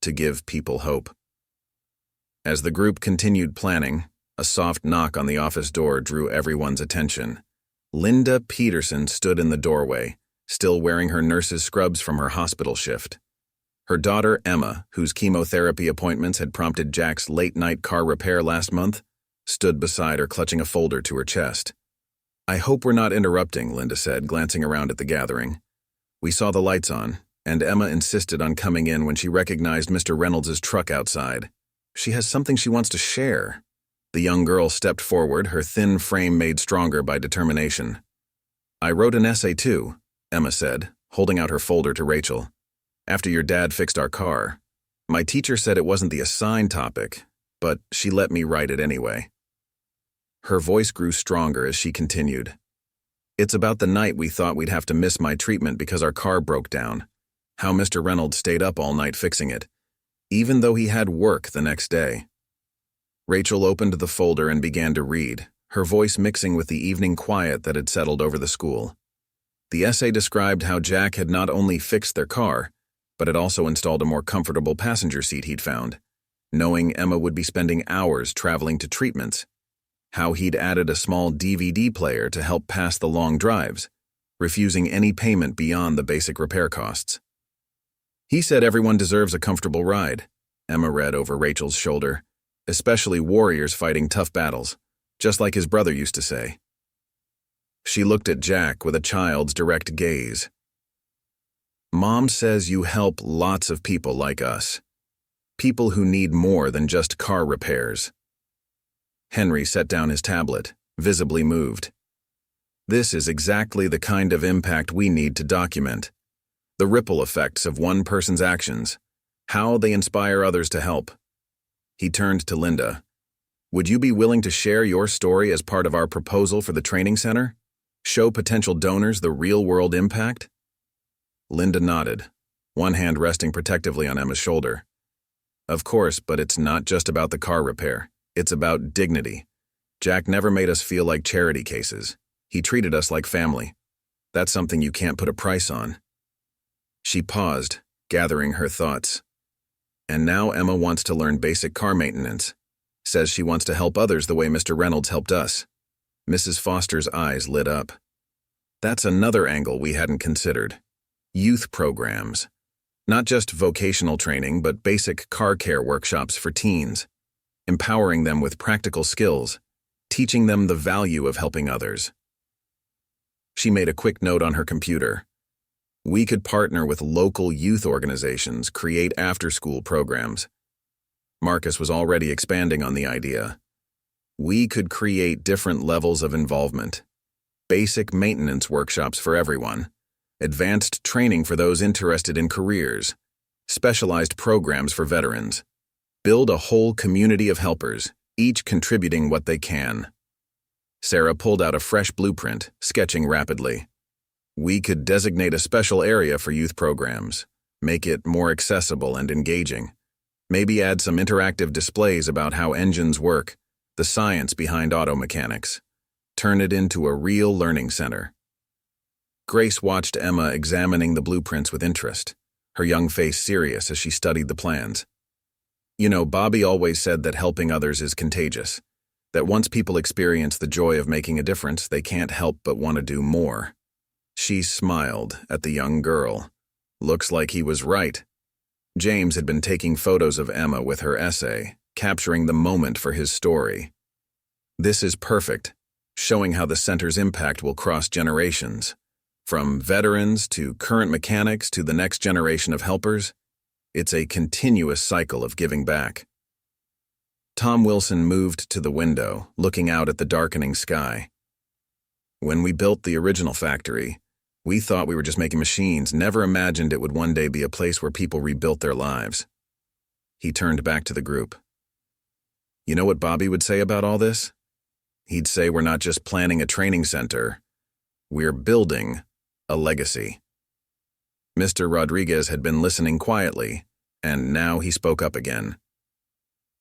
to give people hope." As the group continued planning, a soft knock on the office door drew everyone's attention. Linda Peterson stood in the doorway, still wearing her nurse's scrubs from her hospital shift. Her daughter, Emma, whose chemotherapy appointments had prompted Jack's late-night car repair last month, stood beside her, clutching a folder to her chest. "I hope we're not interrupting," Linda said, glancing around at the gathering. "We saw the lights on, and Emma insisted on coming in when she recognized Mr. Reynolds' truck outside. She has something she wants to share." The young girl stepped forward, her thin frame made stronger by determination. "I wrote an essay too," Emma said, holding out her folder to Rachel. "After your dad fixed our car. My teacher said it wasn't the assigned topic, but she let me write it anyway." Her voice grew stronger as she continued. "It's about the night we thought we'd have to miss my treatment because our car broke down. How Mr. Reynolds stayed up all night fixing it, even though he had work the next day." Rachel opened the folder and began to read, her voice mixing with the evening quiet that had settled over the school. The essay described how Jack had not only fixed their car, but had also installed a more comfortable passenger seat he'd found, knowing Emma would be spending hours traveling to treatments. How he'd added a small DVD player to help pass the long drives, refusing any payment beyond the basic repair costs. "He said everyone deserves a comfortable ride," Emma read over Rachel's shoulder, "especially warriors fighting tough battles, just like his brother used to say." She looked at Jack with a child's direct gaze. "Mom says you help lots of people like us. People who need more than just car repairs." Henry set down his tablet, visibly moved. "This is exactly the kind of impact we need to document. The ripple effects of one person's actions, how they inspire others to help." He turned to Linda. "Would you be willing to share your story as part of our proposal for the training center? Show potential donors the real-world impact?" Linda nodded, one hand resting protectively on Emma's shoulder. "Of course, but it's not just about the car repair. It's about dignity. Jack never made us feel like charity cases. He treated us like family. That's something you can't put a price on." She paused, gathering her thoughts. "And now Emma wants to learn basic car maintenance. Says she wants to help others the way Mr. Reynolds helped us." Mrs. Foster's eyes lit up. That's another angle we hadn't considered. Youth programs. Not just vocational training, but basic car care workshops for teens, empowering them with practical skills, teaching them the value of helping others. She made a quick note on her computer. We could partner with local youth organizations, create after-school programs. Marcus was already expanding on the idea. We could create different levels of involvement. Basic maintenance workshops for everyone. Advanced training for those interested in careers. Specialized programs for veterans. Build a whole community of helpers, each contributing what they can. Sarah pulled out a fresh blueprint, sketching rapidly. We could designate a special area for youth programs, make it more accessible and engaging. Maybe add some interactive displays about how engines work, the science behind auto mechanics. Turn it into a real learning center. Grace watched Emma examining the blueprints with interest, her young face serious as she studied the plans. You know, Bobby always said that helping others is contagious, that once people experience the joy of making a difference, they can't help but want to do more. She smiled at the young girl. Looks like he was right. James had been taking photos of Emma with her essay, capturing the moment for his story. This is perfect, showing how the center's impact will cross generations. From veterans to current mechanics to the next generation of helpers, it's a continuous cycle of giving back. Tom Wilson moved to the window, looking out at the darkening sky. When we built the original factory, we thought we were just making machines, never imagined it would one day be a place where people rebuilt their lives. He turned back to the group. You know what Bobby would say about all this? He'd say we're not just planning a training center, we're building a legacy. Mr. Rodriguez had been listening quietly, and now he spoke up again.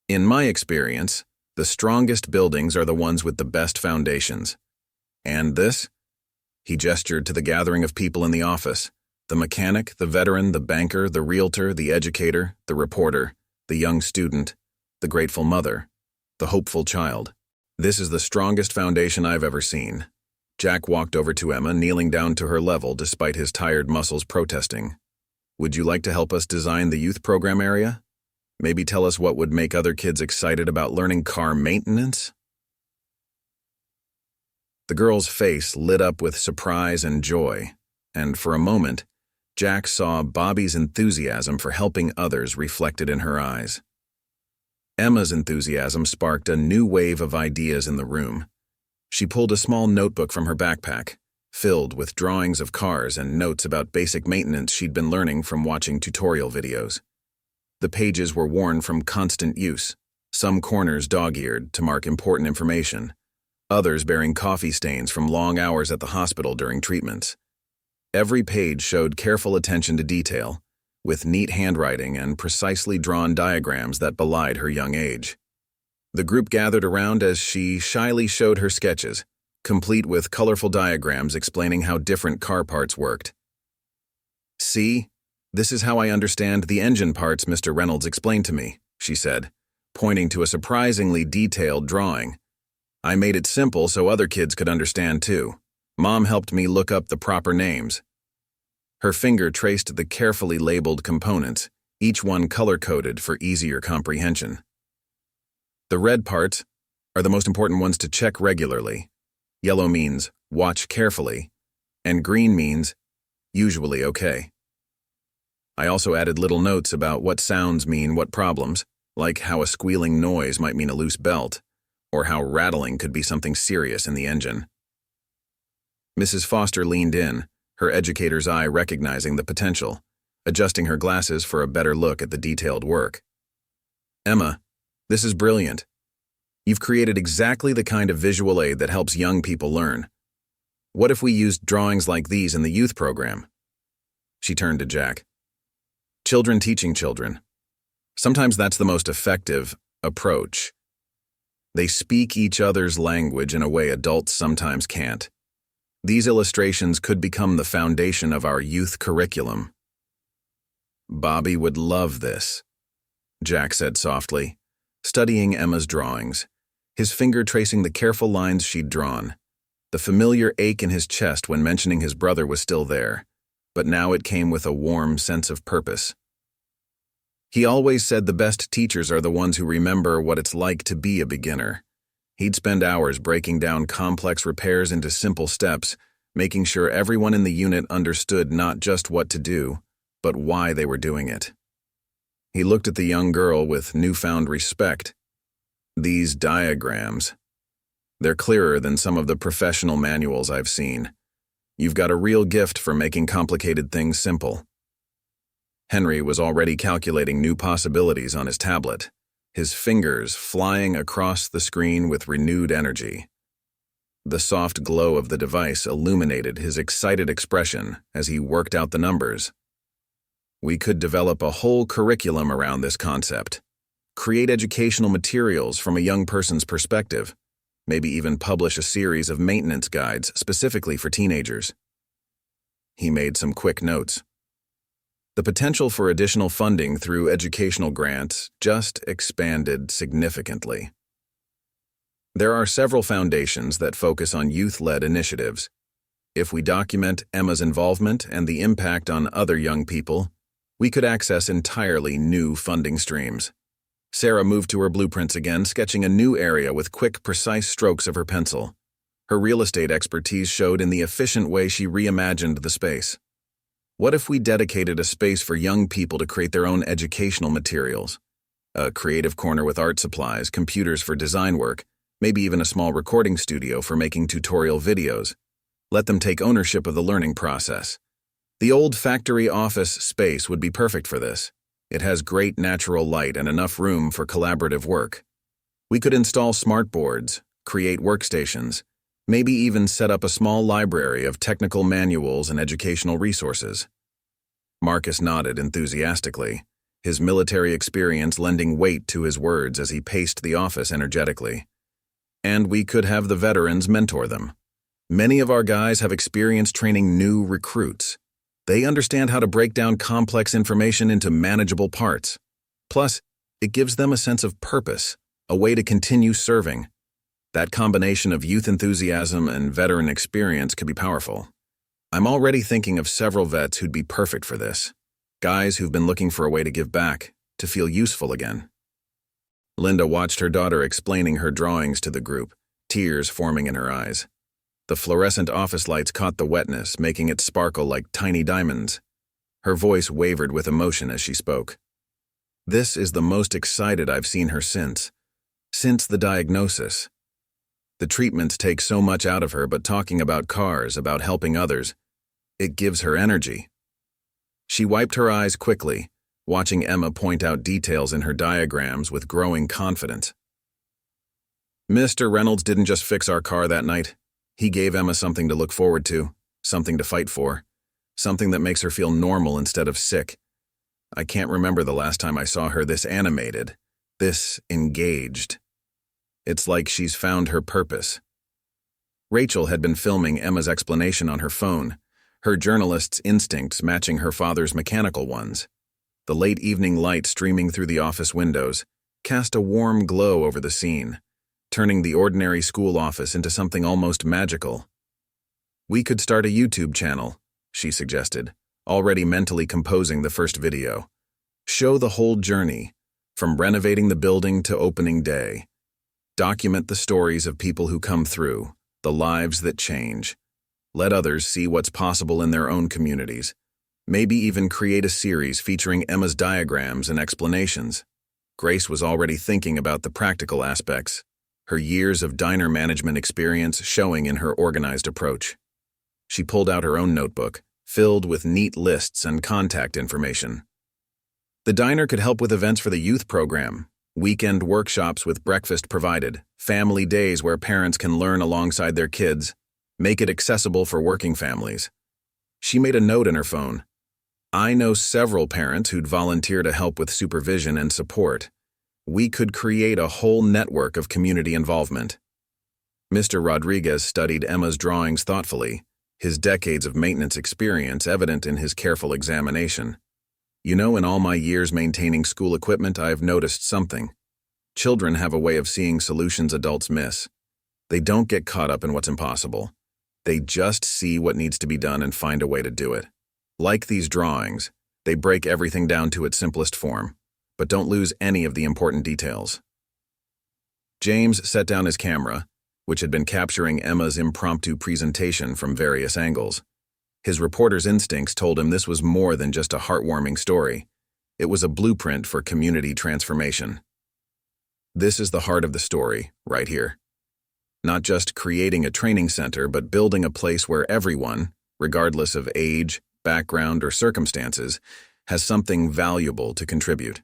In my experience, the strongest buildings are the ones with the best foundations. And this? He gestured to the gathering of people in the office, the mechanic, the veteran, the banker, the realtor, the educator, the reporter, the young student, the grateful mother, the hopeful child. This is the strongest foundation I've ever seen. Jack walked over to Emma, kneeling down to her level despite his tired muscles protesting. Would you like to help us design the youth program area? Maybe tell us what would make other kids excited about learning car maintenance? The girl's face lit up with surprise and joy, and for a moment, Jack saw Bobby's enthusiasm for helping others reflected in her eyes. Emma's enthusiasm sparked a new wave of ideas in the room. She pulled a small notebook from her backpack, filled with drawings of cars and notes about basic maintenance she'd been learning from watching tutorial videos. The pages were worn from constant use, some corners dog-eared to mark important information, others bearing coffee stains from long hours at the hospital during treatments. Every page showed careful attention to detail, with neat handwriting and precisely drawn diagrams that belied her young age. The group gathered around as she shyly showed her sketches, complete with colorful diagrams explaining how different car parts worked. See? This is how I understand the engine parts Mr. Reynolds explained to me, she said, pointing to a surprisingly detailed drawing. I made it simple so other kids could understand too. Mom helped me look up the proper names. Her finger traced the carefully labeled components, each one color-coded for easier comprehension. The red parts are the most important ones to check regularly. Yellow means watch carefully, and green means usually okay. I also added little notes about what sounds mean what problems, like how a squealing noise might mean a loose belt, or how rattling could be something serious in the engine. Mrs. Foster leaned in, her educator's eye recognizing the potential, adjusting her glasses for a better look at the detailed work. Emma, this is brilliant. You've created exactly the kind of visual aid that helps young people learn. What if we used drawings like these in the youth program? She turned to Jack. Children teaching children. Sometimes that's the most effective approach. They speak each other's language in a way adults sometimes can't. These illustrations could become the foundation of our youth curriculum. Bobby would love this, Jack said softly, studying Emma's drawings, his finger tracing the careful lines she'd drawn. The familiar ache in his chest when mentioning his brother was still there, but now it came with a warm sense of purpose. He always said the best teachers are the ones who remember what it's like to be a beginner. He'd spend hours breaking down complex repairs into simple steps, making sure everyone in the unit understood not just what to do, but why they were doing it. He looked at the young girl with newfound respect. These diagrams. They're clearer than some of the professional manuals I've seen. You've got a real gift for making complicated things simple. Henry was already calculating new possibilities on his tablet, his fingers flying across the screen with renewed energy. The soft glow of the device illuminated his excited expression as he worked out the numbers. We could develop a whole curriculum around this concept, create educational materials from a young person's perspective, maybe even publish a series of maintenance guides specifically for teenagers. He made some quick notes. The potential for additional funding through educational grants just expanded significantly. There are several foundations that focus on youth-led initiatives. If we document Emma's involvement and the impact on other young people, we could access entirely new funding streams. Sarah moved to her blueprints again, sketching a new area with quick, precise strokes of her pencil. Her real estate expertise showed in the efficient way she reimagined the space. What if we dedicated a space for young people to create their own educational materials? A creative corner with art supplies, computers for design work, maybe even a small recording studio for making tutorial videos. Let them take ownership of the learning process. The old factory office space would be perfect for this. It has great natural light and enough room for collaborative work. We could install smart boards, create workstations, maybe even set up a small library of technical manuals and educational resources. Marcus nodded enthusiastically, his military experience lending weight to his words as he paced the office energetically. And we could have the veterans mentor them. Many of our guys have experience training new recruits. They understand how to break down complex information into manageable parts. Plus, it gives them a sense of purpose, a way to continue serving. That combination of youth enthusiasm and veteran experience could be powerful. I'm already thinking of several vets who'd be perfect for this. Guys who've been looking for a way to give back, to feel useful again. Linda watched her daughter explaining her drawings to the group, tears forming in her eyes. The fluorescent office lights caught the wetness, making it sparkle like tiny diamonds. Her voice wavered with emotion as she spoke. This is the most excited I've seen her since the diagnosis. The treatments take so much out of her, but talking about cars, about helping others, it gives her energy. She wiped her eyes quickly, watching Emma point out details in her diagrams with growing confidence. Mr. Reynolds didn't just fix our car that night. He gave Emma something to look forward to, something to fight for, something that makes her feel normal instead of sick. I can't remember the last time I saw her this animated, this engaged. It's like she's found her purpose. Rachel had been filming Emma's explanation on her phone, her journalist's instincts matching her father's mechanical ones. The late evening light streaming through the office windows cast a warm glow over the scene, turning the ordinary school office into something almost magical. We could start a YouTube channel, she suggested, already mentally composing the first video. Show the whole journey, from renovating the building to opening day. Document the stories of people who come through, the lives that change. Let others see what's possible in their own communities. Maybe even create a series featuring Emma's diagrams and explanations. Grace was already thinking about the practical aspects, her years of diner management experience showing in her organized approach. She pulled out her own notebook, filled with neat lists and contact information. The diner could help with events for the youth program, weekend workshops with breakfast provided, family days where parents can learn alongside their kids, make it accessible for working families. She made a note in her phone. I know several parents who'd volunteer to help with supervision and support. We could create a whole network of community involvement. Mr. Rodriguez studied Emma's drawings thoughtfully, his decades of maintenance experience evident in his careful examination. You know, in all my years maintaining school equipment, I've noticed something. Children have a way of seeing solutions adults miss. They don't get caught up in what's impossible. They just see what needs to be done and find a way to do it. Like these drawings, they break everything down to its simplest form, but don't lose any of the important details. James set down his camera, which had been capturing Emma's impromptu presentation from various angles. His reporter's instincts told him this was more than just a heartwarming story. It was a blueprint for community transformation. This is the heart of the story, right here. Not just creating a training center, but building a place where everyone, regardless of age, background, or circumstances, has something valuable to contribute.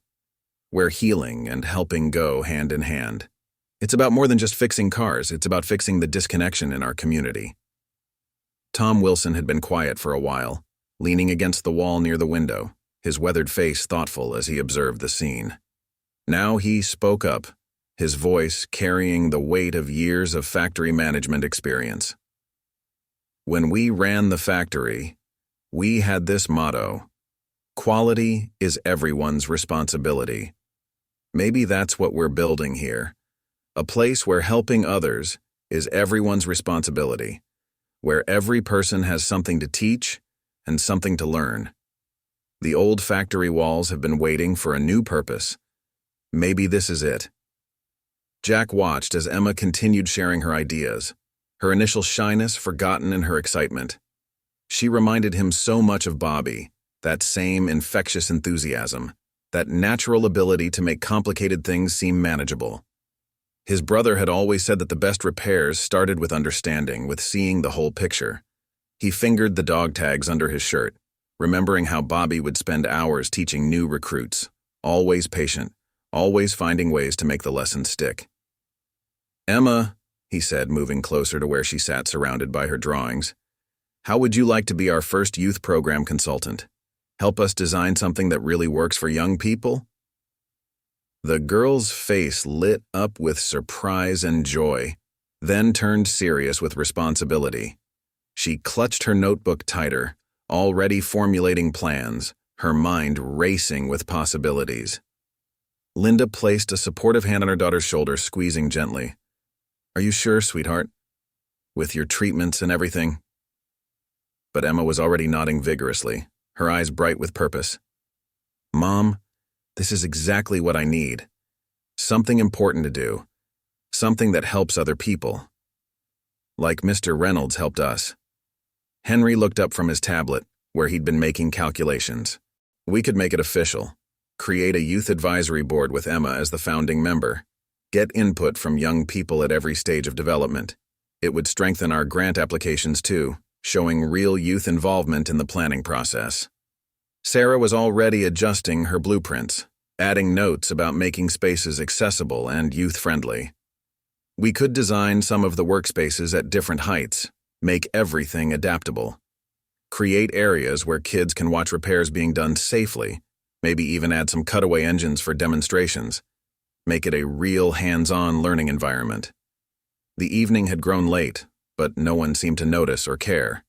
Where healing and helping go hand in hand. It's about more than just fixing cars, it's about fixing the disconnection in our community. Tom Wilson had been quiet for a while, leaning against the wall near the window, his weathered face thoughtful as he observed the scene. Now he spoke up, his voice carrying the weight of years of factory management experience. When we ran the factory, we had this motto: quality is everyone's responsibility. Maybe that's what we're building here. A place where helping others is everyone's responsibility, where every person has something to teach and something to learn. The old factory walls have been waiting for a new purpose. Maybe this is it. Jack watched as Emma continued sharing her ideas, her initial shyness forgotten in her excitement. She reminded him so much of Bobby, that same infectious enthusiasm, that natural ability to make complicated things seem manageable. His brother had always said that the best repairs started with understanding, with seeing the whole picture. He fingered the dog tags under his shirt, remembering how Bobby would spend hours teaching new recruits, always patient, always finding ways to make the lesson stick. "Emma," he said, moving closer to where she sat surrounded by her drawings, "how would you like to be our first youth program consultant? Help us design something that really works for young people?" The girl's face lit up with surprise and joy, then turned serious with responsibility. She clutched her notebook tighter, already formulating plans, her mind racing with possibilities. Linda placed a supportive hand on her daughter's shoulder, squeezing gently. "Are you sure, sweetheart? With your treatments and everything?" But Emma was already nodding vigorously, her eyes bright with purpose. "Mom, this is exactly what I need. Something important to do. Something that helps other people. Like Mr. Reynolds helped us." Henry looked up from his tablet, where he'd been making calculations. "We could make it official. Create a youth advisory board with Emma as the founding member. Get input from young people at every stage of development. It would strengthen our grant applications too, showing real youth involvement in the planning process." Sarah was already adjusting her blueprints, adding notes about making spaces accessible and youth-friendly. "We could design some of the workspaces at different heights, make everything adaptable. Create areas where kids can watch repairs being done safely, maybe even add some cutaway engines for demonstrations. Make it a real hands-on learning environment." The evening had grown late, but no one seemed to notice or care.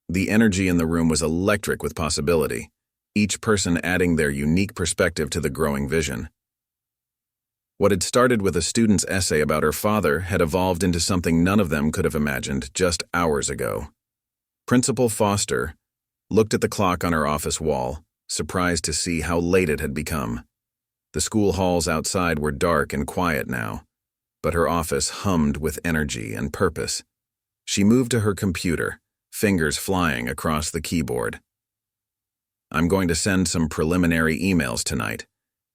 The energy in the room was electric with possibility, each person adding their unique perspective to the growing vision. What had started with a student's essay about her father had evolved into something none of them could have imagined just hours ago. Principal Foster looked at the clock on her office wall, surprised to see how late it had become. The school halls outside were dark and quiet now, but her office hummed with energy and purpose. She moved to her computer, fingers flying across the keyboard. "I'm going to send some preliminary emails tonight.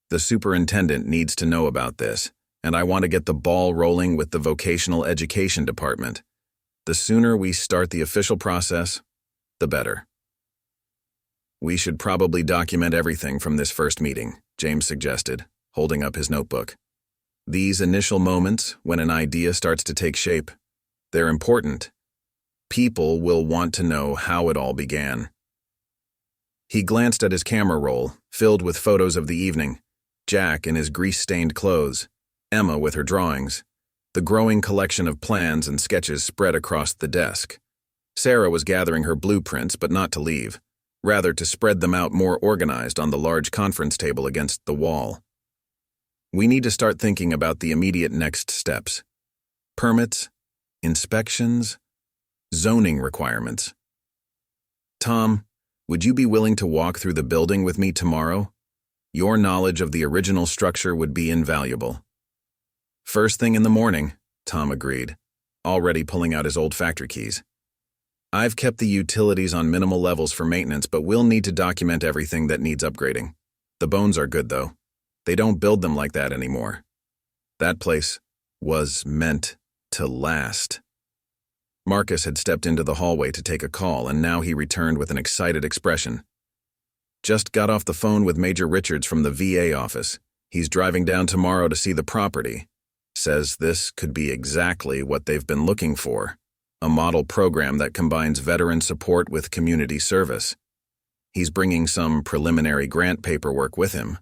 The superintendent needs to know about this, and I want to get the ball rolling with the vocational education department. The sooner we start the official process, the better." "We should probably document everything from this first meeting," James suggested, holding up his notebook. "These initial moments, when an idea starts to take shape, they're important. People will want to know how it all began." He glanced at his camera roll, filled with photos of the evening, Jack in his grease-stained clothes, Emma with her drawings, the growing collection of plans and sketches spread across the desk. Sarah was gathering her blueprints, but not to leave, rather to spread them out more organized on the large conference table against the wall. "We need to start thinking about the immediate next steps. Permits, inspections, Zoning requirements. Tom, would you be willing to walk through the building with me tomorrow? Your knowledge of the original structure would be invaluable. First thing in the morning, Tom agreed, already pulling out his old factory keys. I've kept the utilities on minimal levels for maintenance, but we'll need to document everything that needs upgrading. The bones are good, though. They don't build them like that anymore. That place was meant to last. Marcus had stepped into the hallway to take a call, and now he returned with an excited expression. Just got off the phone with Major Richards from the VA office. He's driving down tomorrow to see the property. Says this could be exactly what they've been looking for. A model program that combines veteran support with community service. He's bringing some preliminary grant paperwork with him.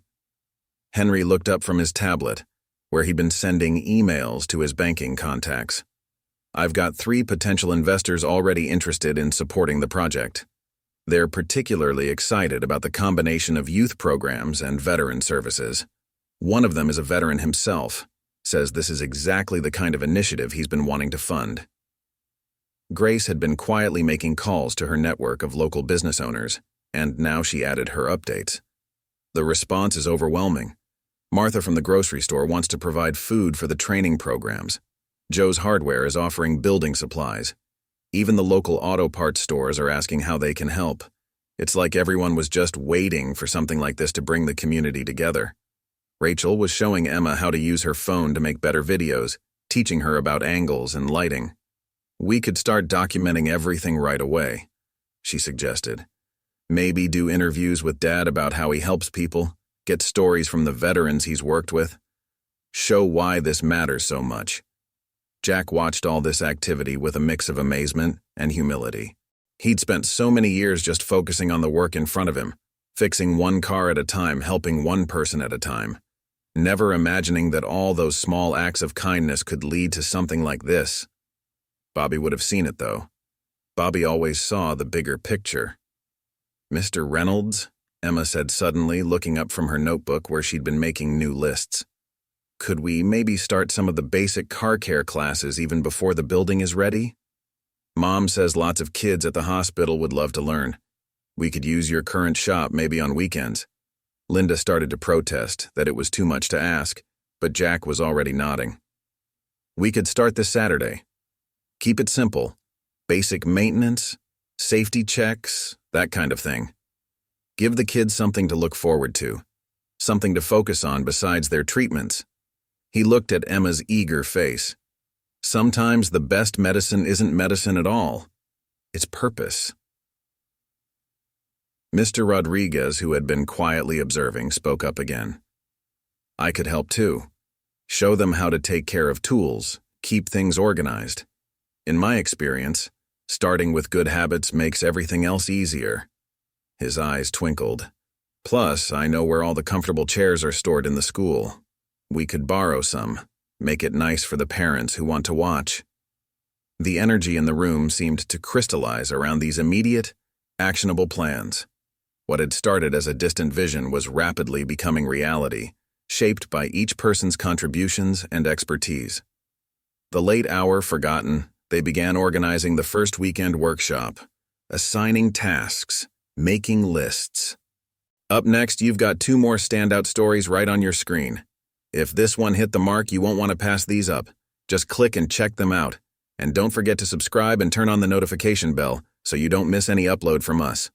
Henry looked up from his tablet, where he'd been sending emails to his banking contacts. I've got 3 potential investors already interested in supporting the project. They're particularly excited about the combination of youth programs and veteran services. One of them is a veteran himself, says this is exactly the kind of initiative he's been wanting to fund. Grace had been quietly making calls to her network of local business owners, and now she added her updates. The response is overwhelming. Martha from the grocery store wants to provide food for the training programs. Joe's Hardware is offering building supplies. Even the local auto parts stores are asking how they can help. It's like everyone was just waiting for something like this to bring the community together. Rachel was showing Emma how to use her phone to make better videos, teaching her about angles and lighting. We could start documenting everything right away, she suggested. Maybe do interviews with Dad about how he helps people, get stories from the veterans he's worked with. Show why this matters so much. Jack watched all this activity with a mix of amazement and humility. He'd spent so many years just focusing on the work in front of him, fixing one car at a time, helping one person at a time, never imagining that all those small acts of kindness could lead to something like this. Bobby would have seen it, though. Bobby always saw the bigger picture. Mr. Reynolds, Emma said suddenly, looking up from her notebook where she'd been making new lists. Could we maybe start some of the basic car care classes even before the building is ready? Mom says lots of kids at the hospital would love to learn. We could use your current shop maybe on weekends. Linda started to protest that it was too much to ask, but Jack was already nodding. We could start this Saturday. Keep it simple. Basic maintenance, safety checks, that kind of thing. Give the kids something to look forward to, something to focus on besides their treatments. He looked at Emma's eager face. Sometimes the best medicine isn't medicine at all. It's purpose. Mr. Rodriguez, who had been quietly observing, spoke up again. I could help too. Show them how to take care of tools, keep things organized. In my experience, starting with good habits makes everything else easier. His eyes twinkled. Plus, I know where all the comfortable chairs are stored in the school. We could borrow some, make it nice for the parents who want to watch. The energy in the room seemed to crystallize around these immediate, actionable plans. What had started as a distant vision was rapidly becoming reality, shaped by each person's contributions and expertise. The late hour forgotten, they began organizing the first weekend workshop, assigning tasks, making lists. Up next, you've got 2 more standout stories right on your screen. If this one hit the mark, you won't want to pass these up. Just click and check them out. And don't forget to subscribe and turn on the notification bell so you don't miss any upload from us.